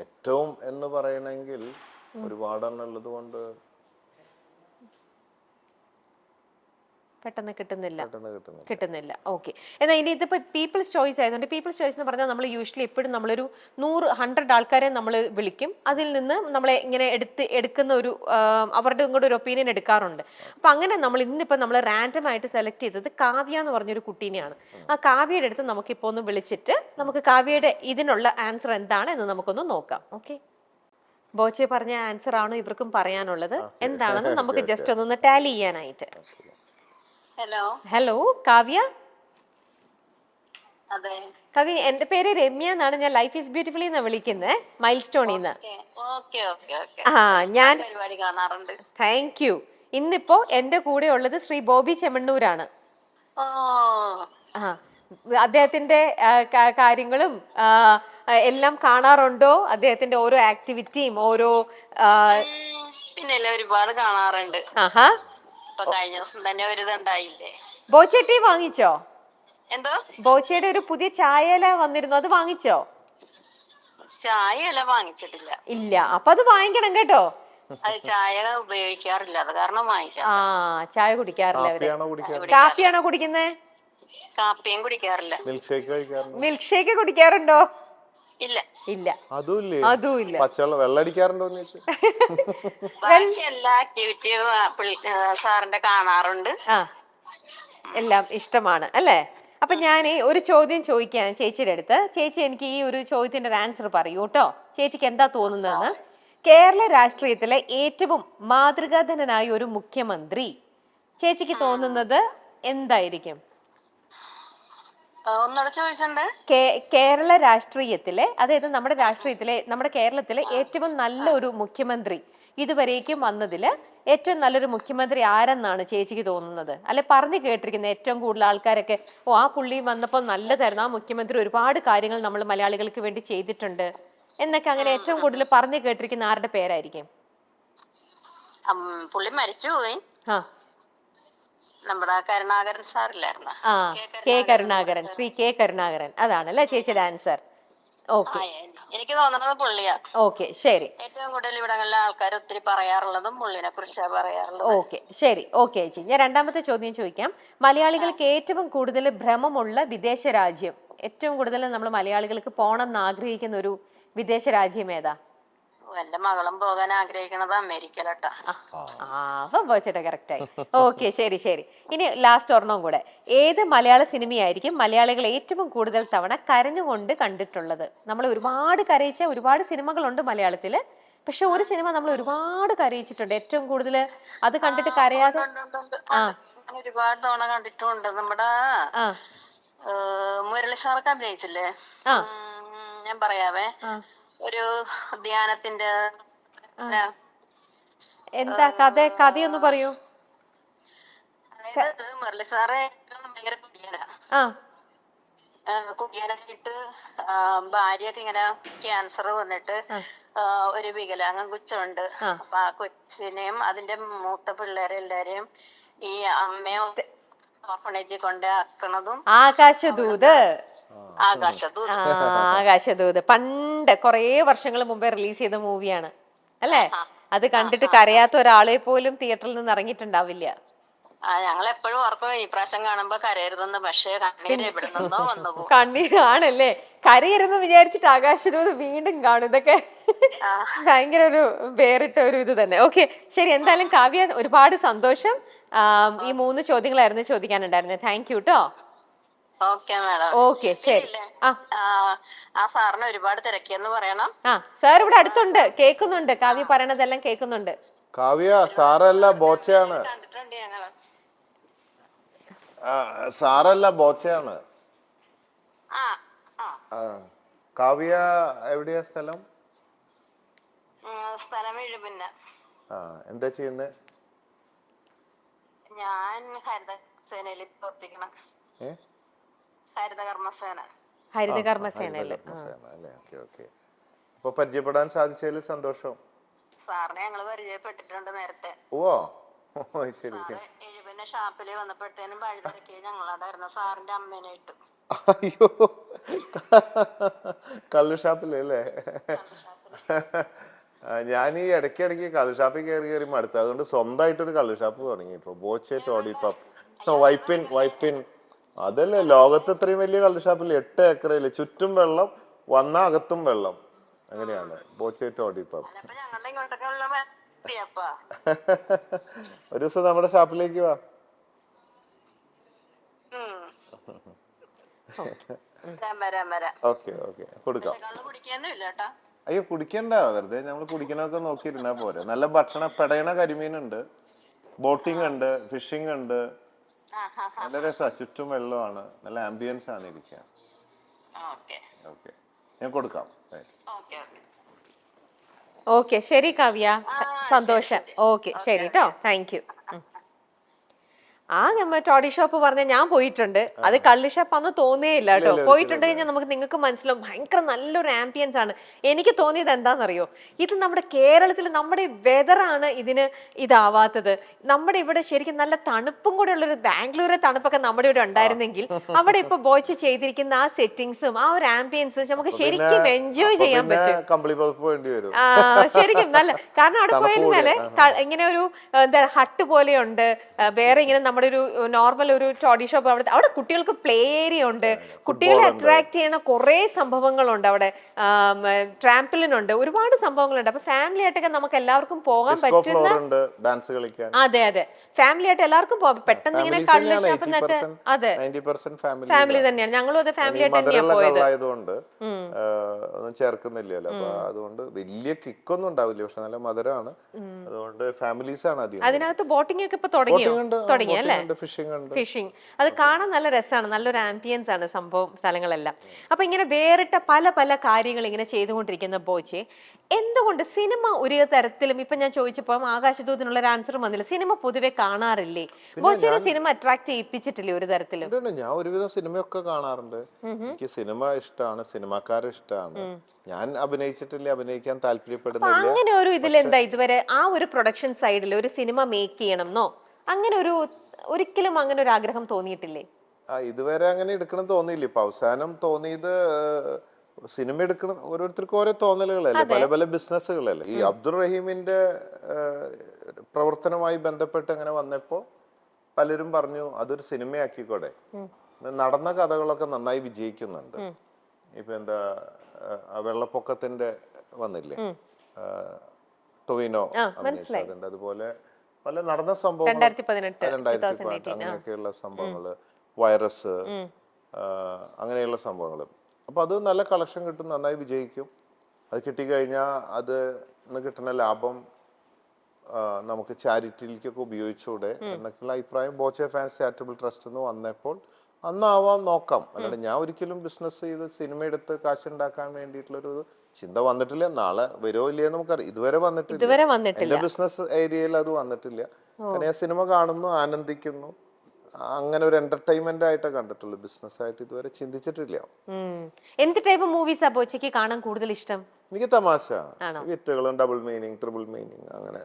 ഏറ്റവും എന്ന് പറയണമെങ്കിൽ ഒരുപാടെണ്ണം ഉള്ളത് കൊണ്ട് പെട്ടെന്ന് കിട്ടുന്നില്ല. ഓക്കെ, എന്നാൽ ഇനി ഇതിപ്പോ പീപ്പിൾസ് ചോയ്സ് ആയതുകൊണ്ട്, പീപ്പിൾസ് ചോയ്സ് എന്ന് പറഞ്ഞാൽ നമ്മൾ യൂഷ്വലി എപ്പോഴും നമ്മളൊരു 100 ആൾക്കാരെ നമ്മൾ വിളിക്കും, അതിൽ നിന്ന് നമ്മളെ ഇങ്ങനെ എടുക്കുന്ന ഒരു അവരുടെ കൂടെ ഒരു ഒപ്പീനിയൻ എടുക്കാറുണ്ട്. അപ്പൊ അങ്ങനെ നമ്മൾ ഇന്നിപ്പോ നമ്മൾ റാൻഡം ആയിട്ട് സെലക്ട് ചെയ്തത് കാവ്യ എന്ന് പറഞ്ഞൊരു കുട്ടീനെയാണ്. ആ കാവ്യയുടെ അടുത്ത് നമുക്കിപ്പോ ഒന്ന് വിളിച്ചിട്ട് നമുക്ക് കാവ്യയുടെ ഇതിനുള്ള ആൻസർ എന്താണ് എന്ന് നമുക്കൊന്ന് നോക്കാം. ഓക്കെ, ബോച്ചെ പറഞ്ഞ ആൻസർ ആണോ ഇവർക്കും പറയാനുള്ളത് എന്താണെന്ന് നമുക്ക് ജസ്റ്റ് ഒന്ന് ടാലി ചെയ്യാനായിട്ട്. ഹലോ കാവ്യ. കവി, എന്റെ പേര് രമ്യ എന്നാണ്. ഞാൻ ലൈഫ് ഈസ് ബ്യൂട്ടിഫുള്ളി എന്നാ വിളിക്കുന്നത്, മൈൽ സ്റ്റോണിൽ നിന്ന്. ഞാൻ താങ്ക് യു. ഇന്നിപ്പോ എന്റെ കൂടെ ഉള്ളത് ശ്രീ ബോബി ചെമ്മണ്ണൂരാണ്. അദ്ദേഹത്തിന്റെ കാര്യങ്ങളും എല്ലാം കാണാറുണ്ടോ? അദ്ദേഹത്തിന്റെ ഓരോ ആക്ടിവിറ്റിയും ഓരോ പിന്നെ ഒരുപാട് കാണാറുണ്ട്. ആഹാ, കഴിഞ്ഞ ദിവസം തന്നെ ഒരു ഇതുണ്ടായില്ലേ, ബോച്ചേട്ടി വാങ്ങിച്ചോ? എന്തോ ബോച്ചയുടെ ഒരു പുതിയ ചായല വന്നിരുന്നു, അത് വാങ്ങിച്ചോ? ചായ വാങ്ങിച്ചിട്ടില്ല. ഇല്ല, അപ്പൊ അത് വാങ്ങിക്കണം കേട്ടോ. അത് ചായ ഉപയോഗിക്കാറില്ല, അത് കാരണം വാങ്ങിക്കാം. ചായ കുടിക്കാറില്ല അവര്. കാപ്പിയാണോ കുടിക്കുന്നേ? കാപ്പിയും കുടിക്കാറില്ല. മിൽക്ക് ഷേക്ക് കുടിക്കാറുണ്ടോ? ഇല്ല. അതുമില്ല. വെള്ളടിക്കാറുണ്ടോ? ബാക്കി എല്ലാ ആക്ടിവിറ്റിയും സാറിന്റെ കാണാറുണ്ട്. എല്ലാം ഇഷ്ടമാണ് അല്ലേ? അപ്പൊ ഞാൻ ഒരു ചോദ്യം ചോദിക്കാൻ ചേച്ചിയുടെ അടുത്ത്. ചേച്ചി എനിക്ക് ഈ ഒരു ചോദ്യത്തിന്റെ ആൻസർ പറയൂ കേട്ടോ. ചേച്ചിക്ക് എന്താ തോന്നുന്നതെന്ന്. കേരള രാഷ്ട്രീയത്തിലെ ഏറ്റവും മാതൃകാധനനായ ഒരു മുഖ്യമന്ത്രി ചേച്ചിക്ക് തോന്നുന്നത് എന്തായിരിക്കും? കേരള രാഷ്ട്രീയത്തിലെ, അതായത് നമ്മുടെ കേരളത്തിലെ ഏറ്റവും നല്ല ഒരു മുഖ്യമന്ത്രി ഇതുവരേക്കും വന്നതില് ഏറ്റവും നല്ലൊരു മുഖ്യമന്ത്രി ആരെന്നാണ് ചേച്ചിക്ക് തോന്നുന്നത്? അല്ലെ പറഞ്ഞു കേട്ടിരിക്കുന്ന ഏറ്റവും കൂടുതൽ ആൾക്കാരൊക്കെ ഓ ആ പുള്ളി വന്നപ്പോൾ നല്ലതായിരുന്നു, ആ മുഖ്യമന്ത്രി ഒരുപാട് കാര്യങ്ങൾ നമ്മൾ മലയാളികൾക്ക് വേണ്ടി ചെയ്തിട്ടുണ്ട് എന്നൊക്കെ അങ്ങനെ ഏറ്റവും കൂടുതൽ പറഞ്ഞു കേട്ടിരിക്കുന്ന ആരുടെ പേരായിരിക്കും? പുള്ളി മരിച്ചുപോയി, നമ്മുടെ കരുണാകരൻ സാറില്ലായിരുന്ന ആ കെ കരുണാകരൻ, ശ്രീ കെ കരുണാകരൻ, അതാണല്ലേ ചേച്ചിയുടെ ആൻസർ. ഓക്കെ എനിക്ക് തോന്നുന്നത് പുള്ളിയാ. ഓക്കെ ശരി. ഏറ്റവും കൂടുതൽ ഇവിടങ്ങളിലെ ആൾക്കാർ ഒത്തിരി പറയാറുള്ളതും പുള്ളിനെ കുറിച്ചാണ് പറയാറുള്ളത്. ഓക്കെ ശരി. ഓക്കെ ചേച്ചി, ഞാൻ രണ്ടാമത്തെ ചോദ്യം ചോദിക്കാം. മലയാളികൾക്ക് ഏറ്റവും കൂടുതൽ ഭ്രമമുള്ള വിദേശ രാജ്യം, ഏറ്റവും കൂടുതൽ നമ്മൾ മലയാളികൾക്ക് പോണം എന്ന് ആഗ്രഹിക്കുന്ന ഒരു വിദേശ രാജ്യം ഏതാ? എന്റെ മകളും പോകാൻ ആഗ്രഹിക്കണത് അമേരിക്കയിലട്ടാ. അപ്പം പോച്ചേട്ടാ കറക്റ്റ് ആയി. ഓക്കെ ശരി ശരി. ഇനി ലാസ്റ്റ് ഒരെണ്ണം കൂടെ. ഏത് മലയാള സിനിമയായിരിക്കും മലയാളികൾ ഏറ്റവും കൂടുതൽ തവണ കരഞ്ഞുകൊണ്ട് കണ്ടിട്ടുള്ളത്? നമ്മൾ ഒരുപാട് കരയിച്ച ഒരുപാട് സിനിമകളുണ്ട് മലയാളത്തില്, പക്ഷെ ഒരു സിനിമ നമ്മൾ ഒരുപാട് കരയിച്ചിട്ടുണ്ട്, ഏറ്റവും കൂടുതൽ അത് കണ്ടിട്ട് കരയാതെ. ഒരുപാട് തവണ കണ്ടിട്ടുണ്ട്. നമ്മുടെ മുരളി സാറൊക്കെ അഭിനയിച്ചില്ലേ? ഞാൻ പറയാവേ, ഒരു ധ്യാനത്തിന്റെ എന്താ കഥയൊന്ന് പറയൂ. മുരളി സാറെ ഭയങ്കര കുടിയാനായിട്ട് ഭാര്യയൊക്കെ ഇങ്ങനെ ക്യാൻസർ വന്നിട്ട് ഒരു വികലാംഗം കൊച്ചുണ്ട്. അപ്പൊ ആ കൊച്ചിനെയും അതിന്റെ മൂത്ത പിള്ളേരെ എല്ലാരെയും ഈ അമ്മയെ ഓർഫണേജിൽ കൊണ്ടാക്കണതും ആകാശദൂത്. ആകാശദൂത് പണ്ട് കൊറേ വർഷങ്ങൾ മുമ്പേ റിലീസ് ചെയ്ത മൂവിയാണ് അല്ലേ? അത് കണ്ടിട്ട് കരയാത്ത ഒരാളെ പോലും തിയേറ്ററിൽ നിന്ന് ഇറങ്ങിയിട്ടുണ്ടാവില്ല. ഞങ്ങൾ എപ്പോഴും ഓർക്കും ഈ പ്രാവശ്യം കാണുമ്പോ കരയരുതെന്ന്, പക്ഷേ കണ്ണീര് എവിടെ നിന്നോ വന്നു പോകും. കണ്ണീരാണല്ലേ? കരയരുന്ന് വിചാരിച്ചിട്ട് ആകാശദൂത് വീണ്ടും കാണും. ഇതൊക്കെ ഭയങ്കര ഒരു വേറിട്ട ഒരു ഇത് തന്നെ. ഓക്കെ ശരി. എന്തായാലും കാവ്യ, ഒരുപാട് സന്തോഷം. ഈ 3 ചോദ്യങ്ങളായിരുന്നു ചോദിക്കാനുണ്ടായിരുന്നത്. താങ്ക് യു ട്ടോ. Okay madam. ഓക്കെ ശരി. ആ സാറിന് ഒരുപാട് തിരക്കിയെന്ന് പറയണം. സാർ ഇവിടെ അടുത്തുണ്ട്, കേൾക്കുന്നുണ്ട്. കാവ്യ പറയണതെല്ലാം കേൾക്കുന്നുണ്ട്. കാവ്യ സാറല്ല ബോച്ചയാണ്. കണ്ടിട്ടുണ്ട് ഞങ്ങള്. സാറല്ല ബോച്ചയാണ്. കാവ്യ എവിടെയാ സ്ഥലം? സ്ഥലം എഴുപിന്ന. എന്താ ചെയ്യുന്നത്? ഞാൻ ഹരിതസേനയിൽ പ്രവർത്തിക്കണം. ഹരിതകർമ്മസേനയില്. അപ്പൊ പരിചയപ്പെടാൻ സാധിച്ചതിൽ സന്തോഷം. സാറിനെ ഞങ്ങള് പരിചയപ്പെട്ടിട്ടുണ്ട് നേരത്തെ. ഓ ശരി. എഴുപിന്ന ഷാപ്പില് വന്നപ്പോഴത്തേനും വഴി തിരക്കി ഞങ്ങളതായിരുന്നു സാറിന്റെ അമ്മേനെ ഇട്ടു. അയ്യോ, കള്ളു ഷാപ്പിലല്ലേ? ഞാൻ ഈ ഇടയ്ക്കിടയ്ക്ക് കള്ളു ഷാപ്പിൽ കയറി മടുത്തു. അതുകൊണ്ട് സ്വന്തമായിട്ടൊരു കള്ളു ഷാപ്പ് തുടങ്ങി. ഇപ്പൊ ബോച്ചെ ടോഡി പബ്, വൈപ്പിൻ അതല്ലേ ലോകത്ത് ഇത്രയും വലിയ കള്ളു ഷാപ്പിൽ 8 ഏക്കറില് ചുറ്റും വെള്ളം, വന്ന അകത്തും വെള്ളം. അങ്ങനെയാണ് ബോച്ചെ ടോഡി പബ്. ഒരു ദിവസം നമ്മുടെ ഷാപ്പിലേക്ക് വാ. ഓക്കെ കൊടുക്കാം. അയ്യോ കുടിക്കണ്ട, വെറുതെ നമ്മൾ കുടിക്കണൊക്കെ നോക്കിയിരുന്നാ പോരെ. നല്ല ഭക്ഷണം, പെടയണ കരിമീനുണ്ട്, ബോട്ടിംഗ് ഉണ്ട്, ഫിഷിംഗ് ഉണ്ട്. നല്ല രസമാണ്, ചുറ്റും വെള്ളമാണ്, നല്ല ആംബിയൻസ് ആണ് ഇരിക്കാൻ. ഓക്കെ ഞാൻ കൊടുക്കാം. ഓക്കെ ശരി കാവ്യ, സന്തോഷം. ഓക്കെ ശരി ട്ടോ, താങ്ക് യു. ടോഡി ഷോപ്പ് പറഞ്ഞ ഞാൻ പോയിട്ടുണ്ട്. അത് കള്ളി ഷോപ്പ് അന്ന് തോന്നേ ഇല്ല കേട്ടോ. പോയിട്ടുണ്ട് കഴിഞ്ഞാൽ നമുക്ക് നിങ്ങൾക്ക് മനസ്സിലാവും ഭയങ്കര നല്ലൊരു ആംബിയൻസ് ആണ്. എനിക്ക് തോന്നിയത് എന്താണെന്നറിയോ, ഇത് നമ്മുടെ കേരളത്തിൽ നമ്മുടെ വെതറാണ് ഇതിന് ഇതാവാത്തത്. നമ്മുടെ ഇവിടെ ശരിക്കും നല്ല തണുപ്പും കൂടെ ഉള്ളൊരു, ബാംഗ്ലൂരിലെ തണുപ്പൊക്കെ നമ്മുടെ ഇവിടെ ഉണ്ടായിരുന്നെങ്കിൽ അവിടെ ഇപ്പൊ ബോയ്ച്ച് ചെയ്തിരിക്കുന്ന ആ സെറ്റിങ്സും ആ ഒരു ആംബിയൻസും നമുക്ക് ശരിക്കും എൻജോയ് ചെയ്യാൻ പറ്റും. ശരിക്കും നല്ല, കാരണം അവിടെ പോയിരുന്നാല് ഇങ്ങനെ ഒരു എന്താ ഹട്ട് പോലെയുണ്ട്, വേറെ ഇങ്ങനെ നമ്മുടെ ഒരു നോർമൽ ഒരു ടോഡി ഷോപ്പ്. അവിടെ കുട്ടികൾക്ക് പ്ലേ ഏരിയ ഉണ്ട്, കുട്ടികളെ അട്രാക്ട് ചെയ്യുന്ന കുറെ സംഭവങ്ങളുണ്ട് അവിടെ. ട്രാംപിളിനുണ്ട്, ഒരുപാട് സംഭവങ്ങളുണ്ട്. അപ്പൊ ഫാമിലി ആയിട്ടൊക്കെ നമുക്ക് എല്ലാവർക്കും പോകാൻ പറ്റുന്ന, അതെ ഫാമിലി ആയിട്ട് എല്ലാവർക്കും പോകാം. പെട്ടെന്ന് ഇങ്ങനെ കള്ള് ഷോപ്പ് എന്നൊക്കെ, അതെ ഫാമിലി തന്നെയാണ്. ഞങ്ങളും അതെ ഫാമിലി ആയിട്ട് തന്നെയാണ് പോയത്. ഒന്നും ചേർക്കുന്നില്ലല്ലോ, അപ്പൊ അതുകൊണ്ട് വലിയ കിക്കൊന്നും ഉണ്ടാവില്ല, പക്ഷെ നല്ല മധുരമാണ്. അതുകൊണ്ട് ഫാമിലീസ് ആണ് അധികം. അതിനകത്ത് ബോട്ടിംഗ് ഒക്കെ ഇപ്പൊ തുടങ്ങി അല്ലേ? ഫിഷിംഗ് അത് കാണാൻ നല്ല രസമാണ്, നല്ലൊരു ആംബിയൻസ് ആണ് സംഭവം, സ്ഥലങ്ങളെല്ലാം. അപ്പൊ ഇങ്ങനെ വേറിട്ട പല പല കാര്യങ്ങൾ ഇങ്ങനെ ചെയ്തുകൊണ്ടിരിക്കുന്ന ബോച്ചെ, എന്തുകൊണ്ട് സിനിമ ഒരു തരത്തിലും, ഇപ്പൊ ഞാൻ ചോദിച്ചപ്പോ ആകാശദൂതിനുള്ള ഒരു ആൻസർ വന്നില്ല, സിനിമ പൊതുവെ കാണാറില്ലേ? ബോച്ചയുടെ സിനിമ അട്രാക്ട് ചെയ്യിപ്പിച്ചിട്ടില്ലേ ഒരു തരത്തിലും? ഞാൻ ഒരുവിധം സിനിമയൊക്കെ കാണാറുണ്ട്. എനിക്ക് സിനിമ ഇഷ്ടമാണ്, സിനിമാക്കാരെ ഇഷ്ടമാണ്. ഞാൻ അഭിനയിച്ചിട്ടില്ല, അഭിനയിക്കാൻ താല്പര്യപ്പെടുന്നില്ല. അങ്ങനെ ഒരു ഇതിൽ എന്താ ഇതുവരെ ആ ഒരു പ്രൊഡക്ഷൻ സൈഡിൽ ഒരു സിനിമ മേക്ക് ചെയ്യണം എന്നോ അങ്ങനെ ഒരിക്കലും അങ്ങനെ ഒരു ആഗ്രഹം തോന്നിയിട്ടില്ലേ? ഇതുവരെ അങ്ങനെ എടുക്കണം തോന്നിയില്ല. ഇപ്പൊ അവസാനം തോന്നിയത് സിനിമ എടുക്കണം. ഓരോരുത്തർക്കും ഓരോ തോന്നലുകളല്ലേ, പല പല ബിസിനസ്സുകളല്ലേ. ഈ അബ്ദുൾ റഹീമിന്റെ പ്രവർത്തനവുമായി ബന്ധപ്പെട്ട് അങ്ങനെ വന്നപ്പോ പലരും പറഞ്ഞു അതൊരു സിനിമയാക്കിക്കോടെ. നടന്ന കഥകളൊക്കെ നന്നായി വിജയിക്കുന്നുണ്ട്. ഇപ്പൊ എന്താ വെള്ളപ്പൊക്കത്തിന്റെ വന്നില്ലേ, ടൊവിനോ അഭിനയിച്ചതുണ്ട്. അതുപോലെ പല നടന്ന സംഭവങ്ങൾ 2018 അങ്ങനെയൊക്കെയുള്ള സംഭവങ്ങള്, വൈറസ്, അങ്ങനെയുള്ള സംഭവങ്ങൾ. അപ്പൊ അത് നല്ല കളക്ഷൻ കിട്ടും, നന്നായി വിജയിക്കും. അത് കിട്ടിക്കഴിഞ്ഞാൽ അത് കിട്ടുന്ന ലാഭം നമുക്ക് ചാരിറ്റിയിലേക്കൊക്കെ ഉപയോഗിച്ചൂടെ എന്നൊക്കെയുള്ള അഭിപ്രായം ബോച്ചെ ഫാൻസ് ചാരിറ്റബിൾ ട്രസ്റ്റ് എന്ന് വന്നപ്പോൾ അന്നാവാൻ നോക്കാം. അല്ലാണ്ട് ഞാൻ ഒരിക്കലും ബിസിനസ് ചെയ്ത് സിനിമ എടുത്ത് കാശുണ്ടാക്കാൻ വേണ്ടിയിട്ടുള്ളൊരു ചിന്ത വന്നിട്ടില്ല. നാളെ വരുമോ ഇല്ലയോ നമുക്കറിയാം. ഇതുവരെ വന്നിട്ടില്ല. എന്റെ ബിസിനസ് ഏരിയയിൽ അത് വന്നിട്ടില്ല. കാരണം ഞാൻ സിനിമ കാണുന്നു, ആനന്ദിക്കുന്നു, അങ്ങനെ ഒരു എന്റർടൈൻമെന്റ് ആയിട്ട് കണ്ടിട്ടുള്ളൂ. ബിസിനസ് ആയിട്ട് ഇതുവരെ ചിന്തിച്ചിട്ടില്ല. എന്ത് ടൈപ്പ് മൂവീസാ ബോച്ചയ്ക്ക് കാണാൻ കൂടുതൽ ഇഷ്ടം? എനിക്ക് തമാശ, വിറ്റുകളും ഡബിൾ മീനിങ്, ട്രിപ്പിൾ മീനിങ്, അങ്ങനെ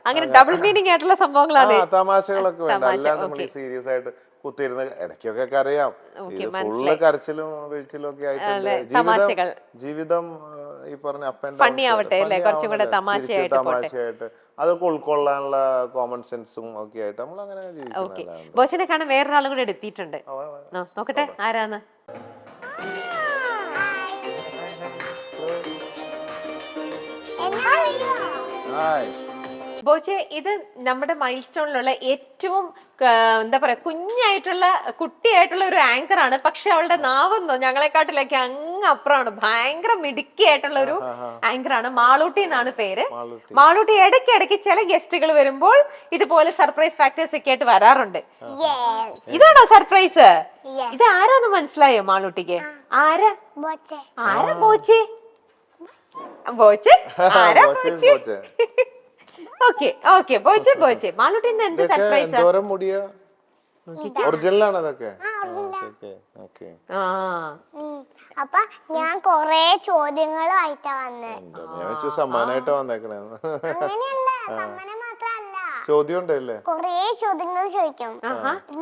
അങ്ങനെ ഡബിൾ മീനിങ് ആയിട്ടുള്ള സംഭവങ്ങളാണ്. തമാശകളൊക്കെ വേണ്ട, അല്ലാണ്ട് നമ്മൾ സീരിയസ് ആയിട്ട് കുത്തിയിരുന്ന് ഇടയ്ക്കൊക്കെ കരയാം. ഫുള്ള് കരച്ചിലും വീഴ്ചയിലും ഒക്കെ ആയിട്ട് ജീവിതം ഈ പറഞ്ഞ തമാശയായിട്ട് അതൊക്കെ ഉൾക്കൊള്ളാനുള്ള കോമൺ സെൻസും ഒക്കെ ആയിട്ട് നമ്മൾ അങ്ങനെ ജീവിക്കും. ബോച്ചനെ കാണാൻ വേറൊരാളും കൂടെ എത്തിയിട്ടുണ്ട്, നോക്കട്ടെ ആരാന്ന്. ബോച്ചെ, ഇത് നമ്മുടെ മൈൽ സ്റ്റോണിലുള്ള ഏറ്റവും എന്താ പറയാ കുഞ്ഞായിട്ടുള്ള കുട്ടിയായിട്ടുള്ള ഒരു ആങ്കർ ആണ്. പക്ഷെ അവളുടെ നാവെന്നോ ഞങ്ങളെക്കാട്ടിലൊക്കെ അങ്ങ് അപ്പുറമാണ്. ഭയങ്കര മിടുക്കിയായിട്ടുള്ള ഒരു ആങ്കർ ആണ്. മാളൂട്ടി എന്നാണ് പേര്. മാളൂട്ടി ഇടയ്ക്കിടയ്ക്ക് ചില ഗസ്റ്റുകൾ വരുമ്പോൾ ഇതുപോലെ സർപ്രൈസ് ഫാക്ടേഴ്സ് ഒക്കെ ആയിട്ട് വരാറുണ്ട്. ഇതാണോ സർപ്രൈസ്? ഇത് ആരാന്ന് മനസ്സിലായോ മാളൂട്ടിക്ക്? ആരാ ബോച്ചെ? ബോച്ചെ ആരാ ബോച്ചെ? ഓക്കെ ഓക്കെ, ബോച്ചെ മാളൂട്ടിന്റെ എന്ത് സർപ്രൈസ്? ഒറിജിനലാണ് അതൊക്കെ. അപ്പൊ ഞാൻ കൊറേ ചോദ്യങ്ങളുമായിട്ടാ വന്നേ. സമ്മാനായിട്ടാ വന്നേക്കണേ. അങ്ങനെയല്ല, സമ്മാനം മാത്രല്ല, ചോദ്യം ഉണ്ടല്ലേ. കൊറേ ചോദ്യങ്ങൾ ചോദിക്കും.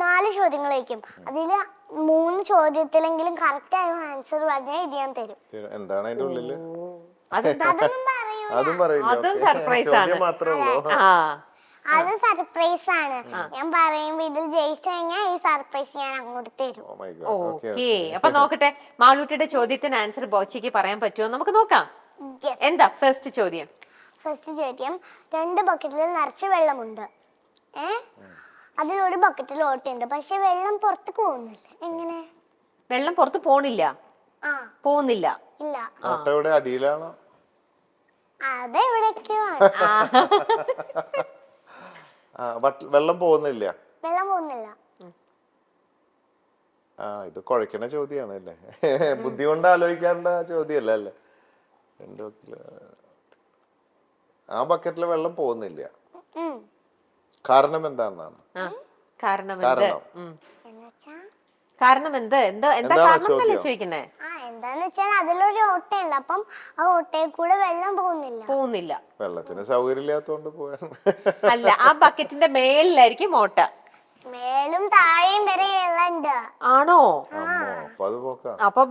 4 ചോദ്യങ്ങൾ ചോദിക്കും. അതില് 3 ചോദ്യത്തിലെങ്കിലും കറക്റ്റ് ആയ ആൻസർ പറഞ്ഞാൽ ഇത് ഞാൻ തരും. എന്താണ് അതിന്റെ ഉള്ളില്? അതും പറയില്ല. അതും സർപ്രൈസ് ആണ്. അത് സർപ്രൈസ് ആണ്. ഞാൻ പറയുമ്പോ ഇതിൽ ജയിച്ചു കഴിഞ്ഞാൽ ഈ സർപ്രൈസ് ഞാൻ അങ്ങോട്ട് തരും. ഓക്കേ, അപ്പൊ നോക്കട്ടെ മാളൂട്ടിയുടെ ചോദ്യത്തിന് ആൻസർ ബോച്ചയ്ക്ക് പറയാൻ പറ്റുമോ? നമുക്ക് നോക്കാം. എന്താ ഫസ്റ്റ് ചോദ്യം? 2 ബക്കറ്റിൽ നിറച്ച് വെള്ളമുണ്ട്. അതിലൊരു ബക്കറ്റിൽ ഓട്ടയുണ്ട്, പക്ഷെ വെള്ളം പുറത്തേക്ക് പോകുന്നില്ല. എങ്ങനെ? വെള്ളം പുറത്ത് പോകുന്നില്ല. ഇല്ല. അടിയിലാണോ? അതെവിടേക്കോ വെള്ളം പോകുന്നില്ല. ഇത് കുഴക്കണ ചോദ്യാണ് അല്ലേ? ബുദ്ധി കൊണ്ട് ആലോചിക്കാണ്ട ചോദ്യല്ല അല്ലേ? ആ ബക്കറ്റില് വെള്ളം പോകുന്നില്ല. കാരണം എന്താണെന്നാണ്? കാരണം എന്താ ചോദിക്കുന്നേ? എന്താന്ന് വെച്ചാൽ അതിലൊരു ഓട്ടയുണ്ട്, അപ്പം ആ ഓട്ടയിൽ കൂടെ വെള്ളം പോകുന്നില്ല. വെള്ളത്തിന് സൗകര്യം ഇല്ലാത്തോണ്ട് പോയാണ്. അല്ല, ആ ബക്കറ്റിന്റെ മേളിലായിരിക്കും ഓട്ട. മേലും താഴെയും വരെ വെള്ളമുണ്ട്. ആണോ? അപ്പൊ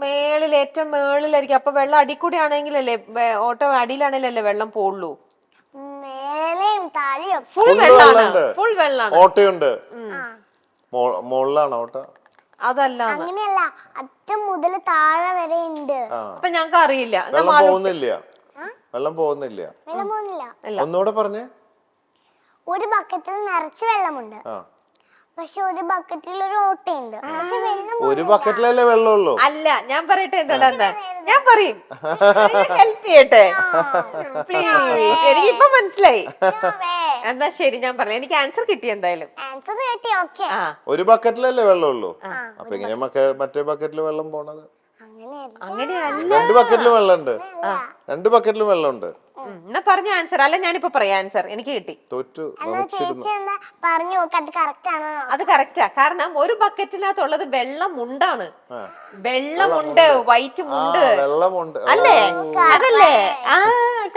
മേളിൽ ഏറ്റവും മേളിലായിരിക്കും. അപ്പൊ വെള്ളം അടിക്കൂടി ആണെങ്കിലല്ലേ, ഓട്ട അടിയിലാണെങ്കിലല്ലേ വെള്ളം പോവുള്ളൂ. മേലെയും താഴെയും ഫുൾ വെള്ളമാണ്. ഓട്ടയുണ്ട്. മുകളിലാണ് ഓട്ട? അതല്ല, അങ്ങനെയല്ല, അറ്റം മുതൽ താഴെ വരെ ഉണ്ട്. അപ്പൊ ഞങ്ങൾക്ക് അറിയില്ല. വെള്ളം പോകുന്നില്ല. ഒന്നുകൂടെ പറഞ്ഞേ. ഒരു ബക്കറ്റിൽ നിറച്ച് വെള്ളമുണ്ട്, പക്ഷെ ഒരു ബക്കറ്റിൽ ഒരു ഓട്ടയുണ്ട്. ഒരു ബക്കറ്റിലല്ലേ വെള്ളമുള്ളൂ? അല്ല, ഞാൻ പറയട്ടെ എന്താ ഞാൻ പറയും. ഹെൽപ്പ് ചെയ്യട്ടെ പ്ലീസ്, എനിക്കിപ്പൊ മനസ്സിലായി. എന്നാ ശരി, ഞാൻ പറയാം. എനിക്ക് ആൻസർ കിട്ടി. എന്തായാലും ഒരു ബക്കറ്റിലല്ലേ വെള്ളമുള്ളൂ. അപ്പൊ എങ്ങനെയാ മറ്റേ ബക്കറ്റിൽ വെള്ളം പോണത്? അങ്ങനെയല്ല, 2 ബക്കറ്റിലും വെള്ളമുണ്ട്. 2 ബക്കറ്റിലും വെള്ളമുണ്ട്. എന്നാ പറഞ്ഞു ആൻസർ. അല്ല, ഞാനിപ്പോ പറയാം ആൻസർ. എനിക്ക് കിട്ടി. അത് കറക്റ്റാ. കാരണം ഒരു ബക്കറ്റിനകത്തുള്ളത് വെള്ളമുണ്ടാണ്. വെള്ളമുണ്ട്, വൈറ്റ് മുണ്ട് അല്ലേ? അതല്ലേ?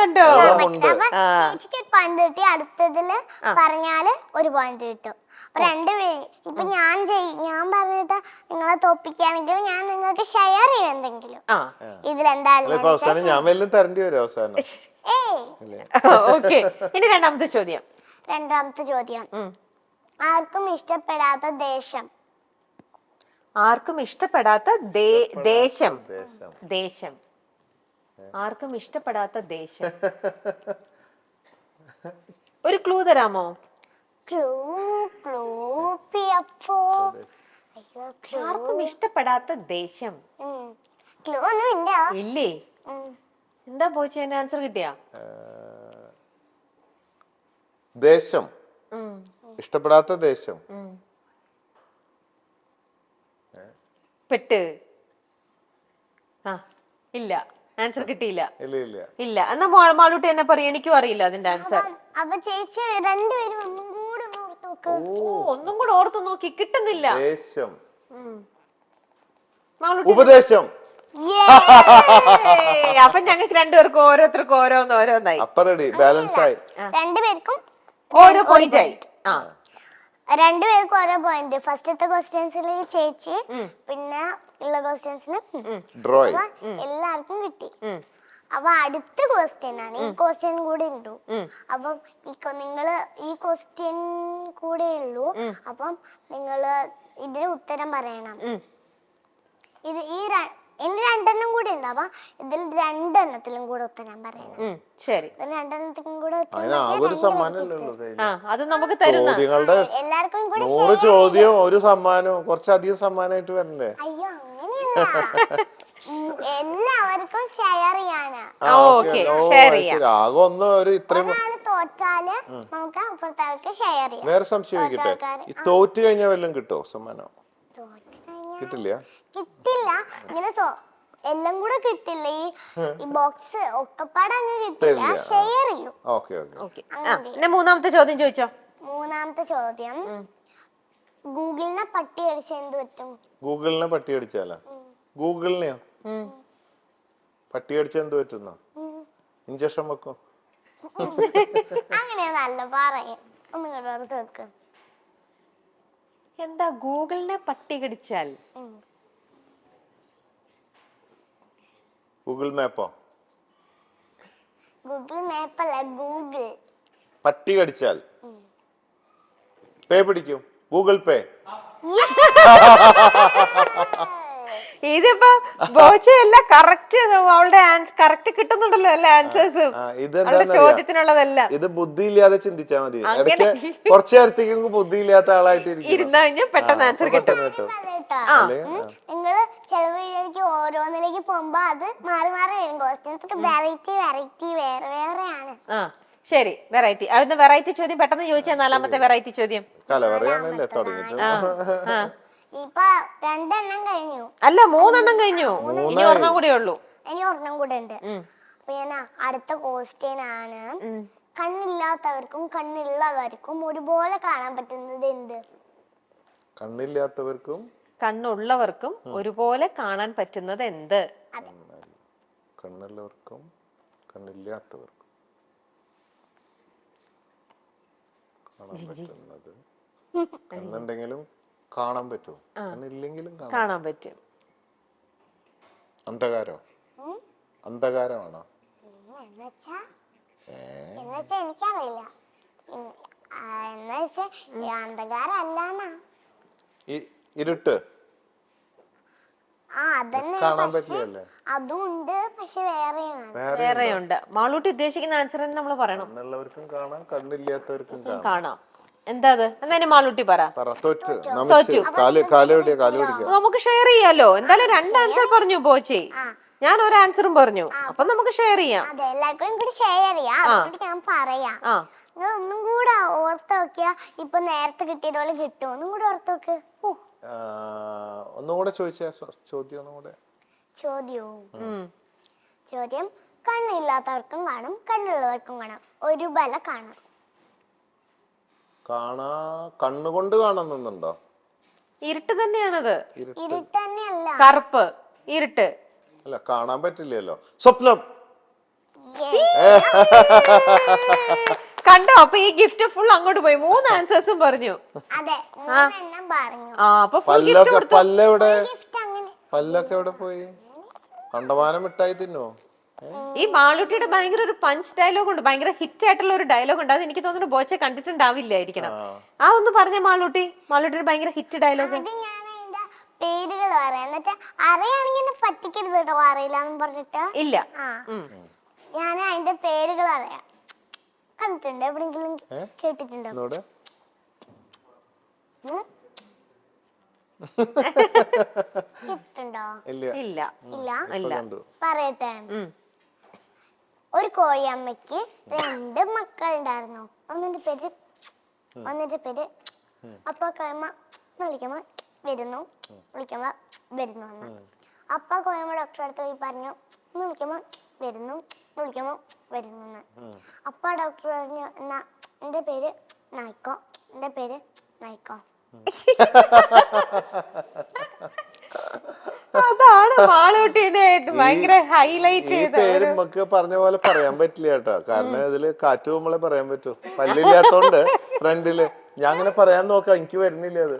കണ്ടോ ഉണ്ട്. ചേച്ചിക്ക് ഒരു പോയിന്റ് കിട്ടി, അടുത്തതില് പറഞ്ഞാല് ഒരു പോയിന്റ് കിട്ടും. രണ്ടുപേരും ഇപ്പൊ ഞാൻ പറഞ്ഞിട്ട് നിങ്ങളെ തോപ്പിക്കുകയാണെങ്കിൽ ഞാൻ നിങ്ങൾക്ക് ഷെയർ ചെയ്യും എന്തെങ്കിലും. ഇതിലെന്തായാലും ഇപ്പൊ അവസാനം ഞാൻ വല്ലതും തരേണ്ടി വരും അവസാനം. ഓക്കെ. ഇനി രണ്ടാമത്തെ ചോദ്യം. രണ്ടാമത്തെ ചോദ്യം, ആർക്കും ഇഷ്ടപ്പെടാത്ത ദേശം. ആർക്കും ഇഷ്ടപ്പെടാത്ത ദേശം. ദേശം. ആർക്കും ഇഷ്ടപ്പെടാത്ത ദേശം. ഒരു ക്ലൂ തരാമോ? ആർക്കും ഇഷ്ടപ്പെടാത്ത ദേശം. ക്ലൂ ഒന്നും ഇല്ല. ഇല്ലേ? എന്താ പോച്ചേ, ആൻസർ കിട്ടിയാ? ദേശം, ഇഷ്ടപ്പെടാത്ത ദേശം. പെട്ട്. ആ ഇല്ല, ആൻസർ കിട്ടിയില്ല. ഇല്ല. എന്നാ മാളൂട്ടി എന്നെ പറയും, എനിക്കും അറിയില്ല അതിന്റെ ആൻസർ. അപ്പൊ ചേച്ചി രണ്ടുപേരും ഒന്നും കൂടെ ഓർത്തു നോക്കി, കിട്ടുന്നില്ല. ദേശം, ഉപദേശം. അപ്പൊ ഞങ്ങൾക്ക് രണ്ടുപേർക്കും ഓരോരുത്തർക്കും ഓരോന്നായി. ബാലൻസ് ആയി. രണ്ടുപേർക്കും ഓരോ പോയിന്റ് ആയി. രണ്ടുപേർക്കും ഓരോ പോയിന്റ്. ഫസ്റ്റത്തെ ക്വസ്റ്റ്യൻസിൽ ചേച്ചി, പിന്നെ ഉള്ള ക്വസ്റ്റ്യൻസിന് എല്ലാവർക്കും കിട്ടി. അപ്പൊ അടുത്ത ക്വസ്റ്റ്യൻ ആണ്, ഈ ക്വസ്റ്റ്യൻ കൂടെ ഉണ്ടു. അപ്പം നിങ്ങള് ഈ ക്വസ്റ്റ്യൻ കൂടെ ഉള്ളൂ. അപ്പം നിങ്ങള് ഇതിന് ഉത്തരം പറയണം. ഇത് ഇനി രണ്ടെണ്ണം കൂടെ ഉണ്ട്. അപ്പൊ ഇതിൽ രണ്ടെണ്ണത്തിലും കൂടെ ഉത്തരം പറയണം. ശരി. രണ്ടെണ്ണത്തിലും കൂടെ അത് നമുക്ക് തരുന്ന എല്ലാവർക്കും 100 ചോദ്യം ഒരു സമ്മാനവും കുറച്ചധികം സമ്മാനമായിട്ട് വരണ്ടേ? അയ്യോ അങ്ങനെയല്ല, എല്ലാവർക്കും ഷെയർ ചെയ്യാനാ. ആകെ ഒന്ന് ഒരു ഇത്രയും. തോറ്റാല് നമുക്ക് അപ്പുറത്തേക്ക് ഷെയർ ചെയ്യാം. വേറെ സംശയം ചോദിക്കട്ടെ, ഈ തോറ്റ് കഴിഞ്ഞാൽ വല്ലതും കിട്ടോ സമ്മാനം? കിട്ടില്ല. ഇങ്ങനെ എല്ലാം കൂടെ കിട്ടില്ല. ഈ ബോക്സ് ഒക്കെപ്പാടെ അങ്ങ് കിട്ടില്ല, ഷെയർ ചെയ്യും. മൂന്നാമത്തെ ചോദ്യം ചോദിച്ചോ. മൂന്നാമത്തെ ചോദ്യം, ഗൂഗിളിനെ പട്ടി അടിച്ച എന്ത് പറ്റും? ഗൂഗിളിനെ പട്ടി അടിച്ചാലോ? ഗൂഗിളിനെയോ പട്ടി അടിച്ച എന്ത് പറ്റുന്നോ? ഇഞ്ചക്ഷൻ വെക്കും. അങ്ങനെയൊന്നല്ല പറയും. ഒന്നും കേക്ക്. എന്താ ഗൂഗിളിനെ പട്ടി കടിച്ചാൽ? ഗൂഗിൾ മാപ്പോ? ഗൂഗിൾ മാപ്പല്ല, ഗൂഗിൾ. പട്ടി കടിച്ചാൽ പേ പിടിക്കും. Google Pay. ഇതിപ്പോ ബോച്ചയെല്ലാം കറക്റ്റ്, അവളുടെ കറക്റ്റ് കിട്ടുന്നുണ്ടല്ലോ എല്ലാ ആൻസേഴ്സും, ചോദ്യത്തിനുള്ളതല്ല. ഇത് ബുദ്ധി ഇല്ലാതെ ചിന്തിച്ചാ മതി. ഇടയ്ക്ക് കുറച്ചു നേരത്തേക്ക് ബുദ്ധി ഇല്ലാത്ത ആളായിട്ട് ഇരുന്ന് കഴിഞ്ഞാൽ പെട്ടെന്ന് ആൻസർ കിട്ടും. നിങ്ങള് ചിലവിലേക്ക് ഓരോന്നിലേക്ക് പോകുമ്പോ അത് മാറി മാറി വരും. ക്വസ്റ്റ്യൻസ് വെറൈറ്റി വേറെ വേറെയാണ്. ശരി, വെറൈറ്റി. അടുത്ത വെറൈറ്റി ചോദ്യം പെട്ടെന്ന് ചോദിച്ചാൽ നാലാമത്തെ വെറൈറ്റി ചോദ്യം. കലവറയാണല്ലേ തുടങ്ങിയിട്ട്. ഇപ്പൊ 2 എണ്ണം കഴിഞ്ഞു. അല്ല, 3 എണ്ണം കഴിഞ്ഞു. ഇനി ഒരെണ്ണം കൂടെ ഉള്ളൂ. ഇനി ഒരെണ്ണം കൂടെ ഉണ്ട്. അപ്പൊ ഞാൻ അടുത്ത ക്വസ്റ്റ്യൻ ആണ്, കണ്ണില്ലാത്തവർക്കും കണ്ണുള്ളവർക്കും ഒരുപോലെ കാണാൻ പറ്റുന്നത് എന്ത്? കണ്ണില്ലാത്തവർക്കും കണ്ണുള്ളവർക്കും ഒരുപോലെ കാണാൻ പറ്റുന്നത് എന്ത്? കണ്ണുള്ളവർക്കും കണ്ണില്ലാത്തവർക്കും കാണാൻ പറ്റുന്നത്. കണ്ണുണ്ടെങ്കിലും കാണാൻ പറ്റും, കണ്ണില്ലെങ്കിലും കാണാൻ പറ്റും. അന്ധകാരോ? അന്ധകാരമാണോ? എന്നുവെച്ചാ എനിക്കറിയില്ല. എന്നുവെച്ചാ അന്ധകാരം അല്ലാന്നാ. ഇരുട്ട് കാണാൻ അതന്നെ. പറ്റില്ലല്ലേ? അതും ഉണ്ട്, പക്ഷെ വേറെയുണ്ട്. മാളൂട്ടി ഉദ്ദേശിക്കുന്ന ആൻസർ തന്നെ നമ്മള് പറയണം. കണ്ണുള്ളവർക്കും കാണാം, കണ്ണില്ലാത്തവർക്കും കാണാം. എന്താ അത്? എന്നാ മാളൂട്ടി പറ. തോറ്റു. നമുക്ക് ഷെയർ ചെയ്യാലോ. എന്തായാലും 2 ആൻസർ പറഞ്ഞു പോച്ചേ, ഞാൻ ഒരു ആൻസറും പറഞ്ഞു. അപ്പൊ നമുക്ക് ഷെയർ ചെയ്യാം. എല്ലാവർക്കും കൂടി ഷെയർ ചെയ്യാം. ഞാൻ പറയാം. നിങ്ങൾ ഒന്നും കൂടെ ഓർത്ത് നോക്കിയാ ഇപ്പൊ നേരത്തെ കിട്ടിയതുപോലെ കിട്ടും. ഒന്നും കൂടെ ഓർത്ത് നോക്ക്. ഒന്നുകൂടെ ചോദിച്ചാ ചോദ്യം. ചോദ്യം, കണ്ണില്ലാത്തവർക്കും കാണും കണ്ണുള്ളവർക്കും കാണാം, ഒരു ബല കാണാം. കണ്ണുകൊണ്ട് കാണുന്നുണ്ടോ? ഇരുട്ട് തന്നെയാണത്. ഇരുട്ട് തന്നെയല്ല, കറുപ്പ് ഇരുട്ട്. അല്ല, കാണാൻ പറ്റില്ലല്ലോ. സ്വപ്നം. കണ്ടോ? അപ്പൊ ഈ ഗിഫ്റ്റ് ഫുൾ അങ്ങോട്ട് പോയി. 3 ആൻസേഴ്സും പറഞ്ഞു. അതെ, 3 പറഞ്ഞു. ആ, അപ്പൊ ഫുൾ ഗിഫ്റ്റ് കൊടുത്തു. പല്ലെവിടെ? ഗിഫ്റ്റ് അങ്ങനെ പല്ലൊക്കെ എവിടെ പോയി? കണ്ടമാനം മിഠായി തിന്നോ? ഈ മാളൂട്ടിയുടെ ഭയങ്കര ഒരു പഞ്ച് ഡയലോഗ് ഉണ്ട്, ഭയങ്കര ഹിറ്റ് ആയിട്ടുള്ള ഒരു ഡയലോഗ് ഉണ്ട്. അത് എനിക്ക് തോന്നുന്നു ബോച്ചെ കണ്ടിട്ടുണ്ടാവില്ലായിരിക്കണം. ആ ഒന്ന് പറഞ്ഞ മാളൂട്ടി, മാളൂട്ടിയുടെ ഭയങ്കര ഹിറ്റ് ഡയലോഗ്. അത് ഞാൻ അതിന്റെ പേരുകൾ പറയാം, എന്നിട്ട് അറിയാണെങ്കിൽ പറ്റിക്കരുത് കേട്ടോ, അറിയില്ലാന്ന് പറഞ്ഞിട്ട്. ഇല്ല. ഞാൻ അതിന്റെ പേരുകൾ അറിയാം. കണ്ടിട്ടുണ്ടോ എവിടെങ്കിലും? കേട്ടിട്ടുണ്ടോ? എന്നോട് കേട്ടിട്ടുണ്ടോ? ഇല്ല. ഇല്ല. ഇല്ല. ഇല്ല. പറയട്ടെ. ഒരു കോഴിയമ്മയ്ക്ക് 2 മക്കളുണ്ടായിരുന്നു. ഒന്നിന്റെ പേര് അപ്പൊ കോയമ്മ വിളിക്കുമ്പോ വരുന്നു, വിളിക്കുമ്പോ വരുന്നു എന്ന്. അപ്പ കോയമ്മ ഡോക്ടറെ അടുത്ത് പോയി പറഞ്ഞു, വിളിക്കുമ്പോ വരുന്നു, വിളിക്കുമ്പോ വരുന്നു എന്ന്. അപ്പ ഡോക്ടർ പറഞ്ഞു, എന്നാ എന്റെ പേര് നായിക്കോ, എന്റെ പേര് നായിക്കോ. അതാണ് മാളൂട്ടിയുടെ ഭയങ്കര ഹൈലൈറ്റ് ഈ ചെയ്ത പേര് നമുക്ക് പറഞ്ഞ പോലെ പറയാൻ പറ്റില്ല കേട്ടോ, കാരണം ഇതില് കാറ്റ് പോകുമ്പോളെ പറയാൻ പറ്റൂ. പല്ലില്ലാത്തോണ്ട് ഫ്രണ്ടില് ഞാൻ അങ്ങനെ പറയാൻ നോക്കാം, എനിക്ക് വരുന്നില്ല അത്.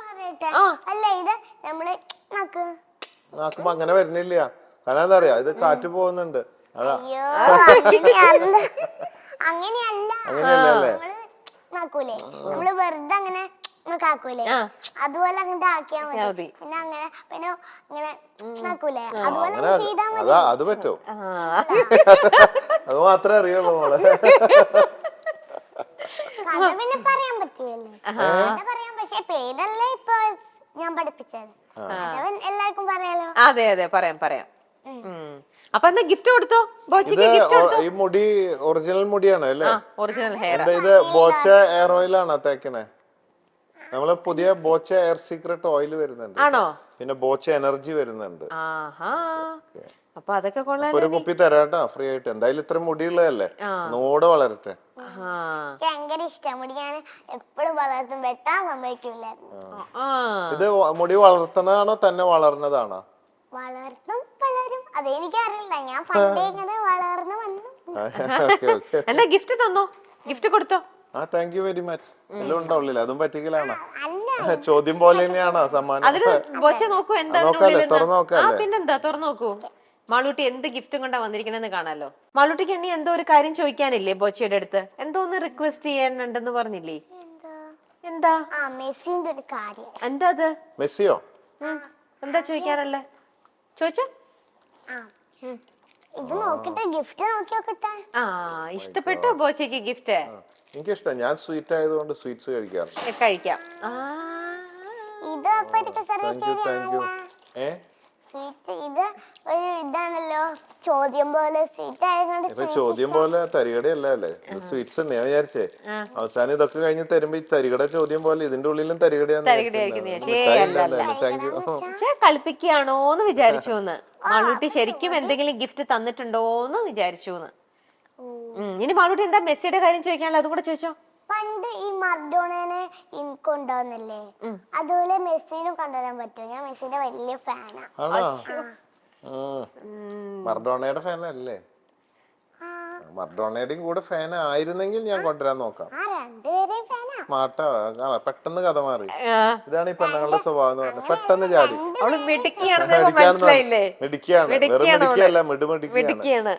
പറയട്ടെ, അല്ല ഇത് നമ്മള് നാക്കുമ്പോ അങ്ങനെ വരുന്നില്ല. കാരണം എന്താ പറയാ, ഇത് കാറ്റ് പോകുന്നുണ്ട്. അതാ. അയ്യോ, അങ്ങനെയല്ല. അങ്ങനെയല്ലേ? നമ്മള് നാക്കൂലേ, നമ്മള് വെറുതെ അങ്ങനെ കാക്കൂലേ, അതുപോലെ അങ്ങോട്ട് ആക്കിയാ മതി. പിന്നെ അങ്ങനെ പിന്നെ ഇങ്ങനെ നാക്കൂലേ, അതുപോലെ ചെയ്താൽ മതി. അത് പറ്റോ? അത് മാത്രമേ അറിയുള്ളൂ മോളെ. കഥ പിന്നെ പറയാൻ പറ്റൂല്ലേ, കഥ പറയാൻ. പക്ഷെ പേരല്ലേ ഇപ്പൊ ഞാൻ പഠിപ്പിച്ചത്, എല്ലാവർക്കും പറയാലോ. അതെ അതെ, പറയാം. അപ്പൊ എന്നാ ഗിഫ്റ്റ് കൊടുത്തോ ബോച്ചയ്ക്ക്? ഗിഫ്റ്റ് കൊടുത്തോ. ഈ മുടി ഒറിജിനൽ മുടിയാണ് അല്ലേ? Original hair. ഇത് ബോച്ച എയർ ഓയിലാണോ തേക്കണേ? നമ്മള് പുതിയ ബോച്ച എയർ സീക്രട്ട് ഓയിൽ വരുന്നുണ്ട്. ആണോ? പിന്നെ ബോച്ച എനർജി വരുന്നുണ്ട്. ആഹാ, അപ്പൊ അതൊക്കെ കൊള്ളാം. ഒരു കുപ്പി തരാട്ടോ ഫ്രീ ആയിട്ട്. എന്തായാലും ഇത്ര മുടിയുള്ളതല്ലേ, നൂടെ വളരട്ടെ. ഭയങ്കര ഇഷ്ടം മുടി, ഞാൻ എപ്പോഴും വളർത്തും, വെട്ടാൻ സമ്മതിക്കില്ലായിരുന്നു. ഇത് മുടി വളർത്തുന്നതാണോ തന്നെ വളർന്നതാണോ? വളർത്തും വളരും അതെനിക്കറിയില്ല, ഞാൻ പണ്ടേ ഇങ്ങനെ വളർന്നു വന്നു. എന്നാ ഗിഫ്റ്റ് തന്നോ, ഗിഫ്റ്റ് കൊടുത്തോ. Thank you very much. എല്ലാം ഉണ്ടാവില്ല, അതും പറ്റിക്കലാണോ? ചോദ്യം പോലെ തന്നെയാണോ സമ്മാനം? അതിന് ബോച്ച നോക്കൂ എന്താ. പിന്നെന്താ, തുറന്നു നോക്കൂ. മാളൂട്ടി എന്ത് ഗിഫ്റ്റും കൊണ്ടാ വന്നിരിക്കണെന്ന് കാണാലോ. മാളൂട്ടിക്ക് ഇനി എന്തോ ഒരു കാര്യം ചോദിക്കാനില്ലേ ബോച്ചയുടെ അടുത്ത്? എന്തോ ഒന്ന് റിക്വസ്റ്റ് ചെയ്യാനുണ്ടെന്ന് പറഞ്ഞില്ലേ? എന്താ? മെസ്സിന്റെ ഒരു കാര്യം. എന്താ അത്? മെസ്സിയോ? എന്താ ചോദിക്കാനല്ലേ? ചോദിച്ചോ. ഇത് നോക്കിട്ട് ഗിഫ്റ്റ് നോക്കി നോക്കട്ടെ. ഇഷ്ടപ്പെട്ടോ ബോച്ചയ്ക്ക് ഗിഫ്റ്റ്? എനിക്കിഷ്ടം, ഞാൻ സ്വീറ്റ് ആയതുകൊണ്ട് സ്വീറ്റ്സ് കഴിക്കാം. ഇത് സ്വീറ്റ്, ഇത് ഒരു ഇതാണല്ലോ, ചോദ്യം പോലെ സ്വീറ്റ് ആയതുകൊണ്ട്. ചോദ്യം പോലെ തരികടയല്ല അല്ലേ, സ്വീറ്റ്സ് ഞാൻ വിചാരിച്ചേ. അവസാനം ഇതൊക്കെ കഴിഞ്ഞ് തരുമ്പോ ഈ തരികട ചോദ്യം പോലെ ഇതിന്റെ ഉള്ളിലും തരികടയാന്ന്. Thank you. കളിപ്പിക്കുകയാണോന്ന് വിചാരിച്ചു. മാളൂട്ടി ശരിക്കും എന്തെങ്കിലും ഗിഫ്റ്റ് തന്നിട്ടുണ്ടോന്ന് വിചാരിച്ചു. ഇനി മാളൂട്ടി എന്താ മെസ്സിയുടെ കാര്യം ചോദിക്കാനല്ലോ, അതും കൂടെ ചോദിച്ചോ. പണ്ട് ഈ മർഡോണനെ കൊണ്ടുവന്നില്ലേ, അതുപോലെ മെസ്സിനും കൊണ്ടുവരാൻ പറ്റുമോ? ഞാൻ മെസ്സിന്റെ വലിയ ഫാനാ. മർഡോണയുടെ ഫാൻ അല്ലേ? മർഡോണയുടെയും കൂടെ ഫാൻ ആയിരുന്നെങ്കിൽ ഞാൻ കൊണ്ടുവരാൻ നോക്കാം. സ്മാർട്ടാ, പെട്ടെന്ന് കഥ മാറി. ഇതാണ് ഈ പെണ്ണുങ്ങളുടെ സ്വഭാവം എന്ന് പറഞ്ഞത്, പെട്ടെന്ന് ചാടി. മിടിക്കുകയല്ല, മിടുമിടിക്കുകയാണ്.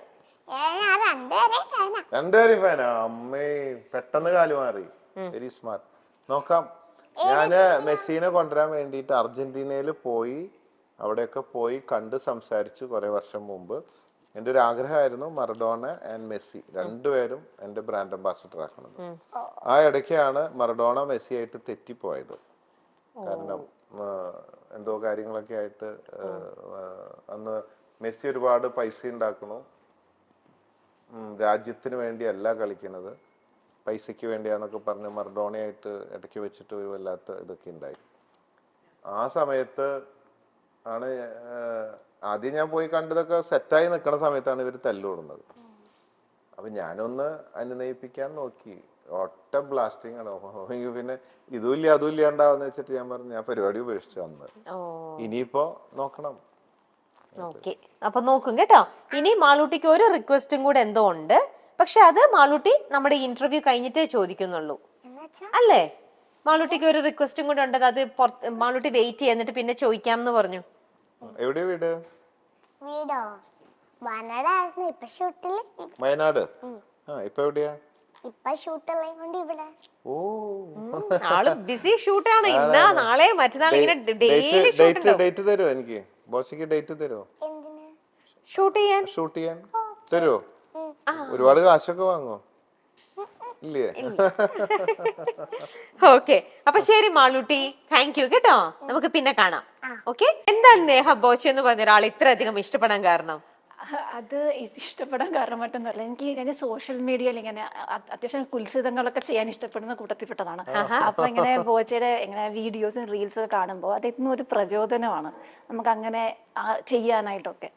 രണ്ടുപേരും ഫാനാ. അമ്മേ, പെട്ടെന്ന് കാല് മാറി. Very smart. നോക്കാം. ഞാന് മെസ്സിനെ കൊണ്ടുവരാൻ വേണ്ടിട്ട് അർജന്റീനയിൽ പോയി, അവിടെയൊക്കെ പോയി കണ്ട് സംസാരിച്ചു കുറെ വർഷം മുമ്പ്. എൻ്റെ ഒരു ആഗ്രഹമായിരുന്നു മറഡോണ ആൻഡ് മെസ്സി രണ്ടുപേരും എൻ്റെ ബ്രാൻഡ് അംബാസിഡർ ആക്കണത്. ആ ഇടയ്ക്കാണ് മറഡോണ മെസ്സി ആയിട്ട് തെറ്റിപ്പോയത്. കാരണം എന്തോ കാര്യങ്ങളൊക്കെ ആയിട്ട് അന്ന് മെസ്സി ഒരുപാട് പൈസ ഉണ്ടാക്കണു, രാജ്യത്തിന് വേണ്ടിയല്ല കളിക്കുന്നത്, പൈസയ്ക്ക് വേണ്ടിയാന്നൊക്കെ പറഞ്ഞ് മറഡോണയായിട്ട് ഇടയ്ക്ക് വെച്ചിട്ട് ഒരു വല്ലാത്ത ഇതൊക്കെ ഉണ്ടായി. ആ സമയത്ത് ആണ് ആദ്യം ഞാൻ പോയി കണ്ടതൊക്കെ സെറ്റായി നിൽക്കുന്ന സമയത്താണ് ഇവർ തല്ലുകൂടുന്നത്. അപ്പൊ ഞാനൊന്ന് അനുനയിപ്പിക്കാൻ നോക്കി, ഒറ്റ ബ്ലാസ്റ്റിംഗ് ആണ്. പിന്നെ ഇതും ഇല്ല അതും ഇല്ലാണ്ടാവെന്ന് വെച്ചിട്ട് ഞാൻ പറഞ്ഞു ഞാൻ പരിപാടി ഉപേക്ഷിച്ചു. അന്ന് ഇനിയിപ്പോ നോക്കണം. ഓക്കെ, അപ്പൊ നോക്കും കേട്ടോ. ഇനി മാളൂട്ടിക്ക് ഒരു റിക്വസ്റ്റും കൂടെ എന്തോ ഉണ്ട്, പക്ഷെ അത് മാളൂട്ടി നമ്മുടെ ഇന്റർവ്യൂ കഴിഞ്ഞിട്ടേ ചോദിക്കുന്നുള്ളൂ, എന്നുവെച്ചാ അല്ലേ? മാളൂട്ടിക്ക് ഒരു റിക്വസ്റ്റും കൂടെ ഉണ്ട്, അത് മാളൂട്ടി വെയിറ്റ് ചെയ്തിട്ട് പിന്നെ ചോദിക്കാമെന്ന് പറഞ്ഞു. എവിടെയാ വീട്? വീടോ വയനാടായിരുന്നു. ഇപ്പൊ ഷൂട്ടില് വയനാട്. ഇപ്പൊ എവിടെയാ? ഇപ്പൊ ഷൂട്ടുള്ള കൊണ്ട് ഇവിടെ. ഓ, ആള് ബിസി ഷൂട്ടാണ്. ഇന്നാ നാളെ മറ്റന്നാൾ ഇങ്ങനെ ഡെയിലി ഷൂട്ട് ഡേറ്റ് തരുമോ എനിക്ക്? ബോസിക്ക് ഡേറ്റ് തരുമോ എന്തിനാ? ഷൂട്ട് ചെയ്യാൻ. ഷൂട്ട് ചെയ്യാൻ തരുമോ? ഒരുപാട് കാശൊക്കെ വാങ്ങോ? ഇല്ലേ? ഓക്കെ, അപ്പൊ ശരി മാളൂട്ടി, താങ്ക് യു കേട്ടോ. നമുക്ക് പിന്നെ കാണാം. ഓക്കെ, എന്താണ് നേഹ ബോച്ചെ എന്ന് പറഞ്ഞ ഒരാൾ ഇത്രയധികം ഇഷ്ടപ്പെടാൻ കാരണം? അത് ഇഷ്ടപ്പെടാൻ കാരണം മറ്റൊന്നുമല്ല, എനിക്ക് ഇങ്ങനെ സോഷ്യൽ മീഡിയയിൽ ഇങ്ങനെ അത്യാവശ്യം കുൽസിതങ്ങളൊക്കെ ചെയ്യാൻ ഇഷ്ടപ്പെടുന്ന കൂട്ടത്തിൽപ്പെട്ടതാണ്. അപ്പൊ ഇങ്ങനെ ബോച്ചയുടെ ഇങ്ങനെ വീഡിയോസും റീൽസും കാണുമ്പോൾ അതൊന്നും ഒരു പ്രചോദനമാണ് നമുക്ക് അങ്ങനെ ചെയ്യാനായിട്ടൊക്കെ.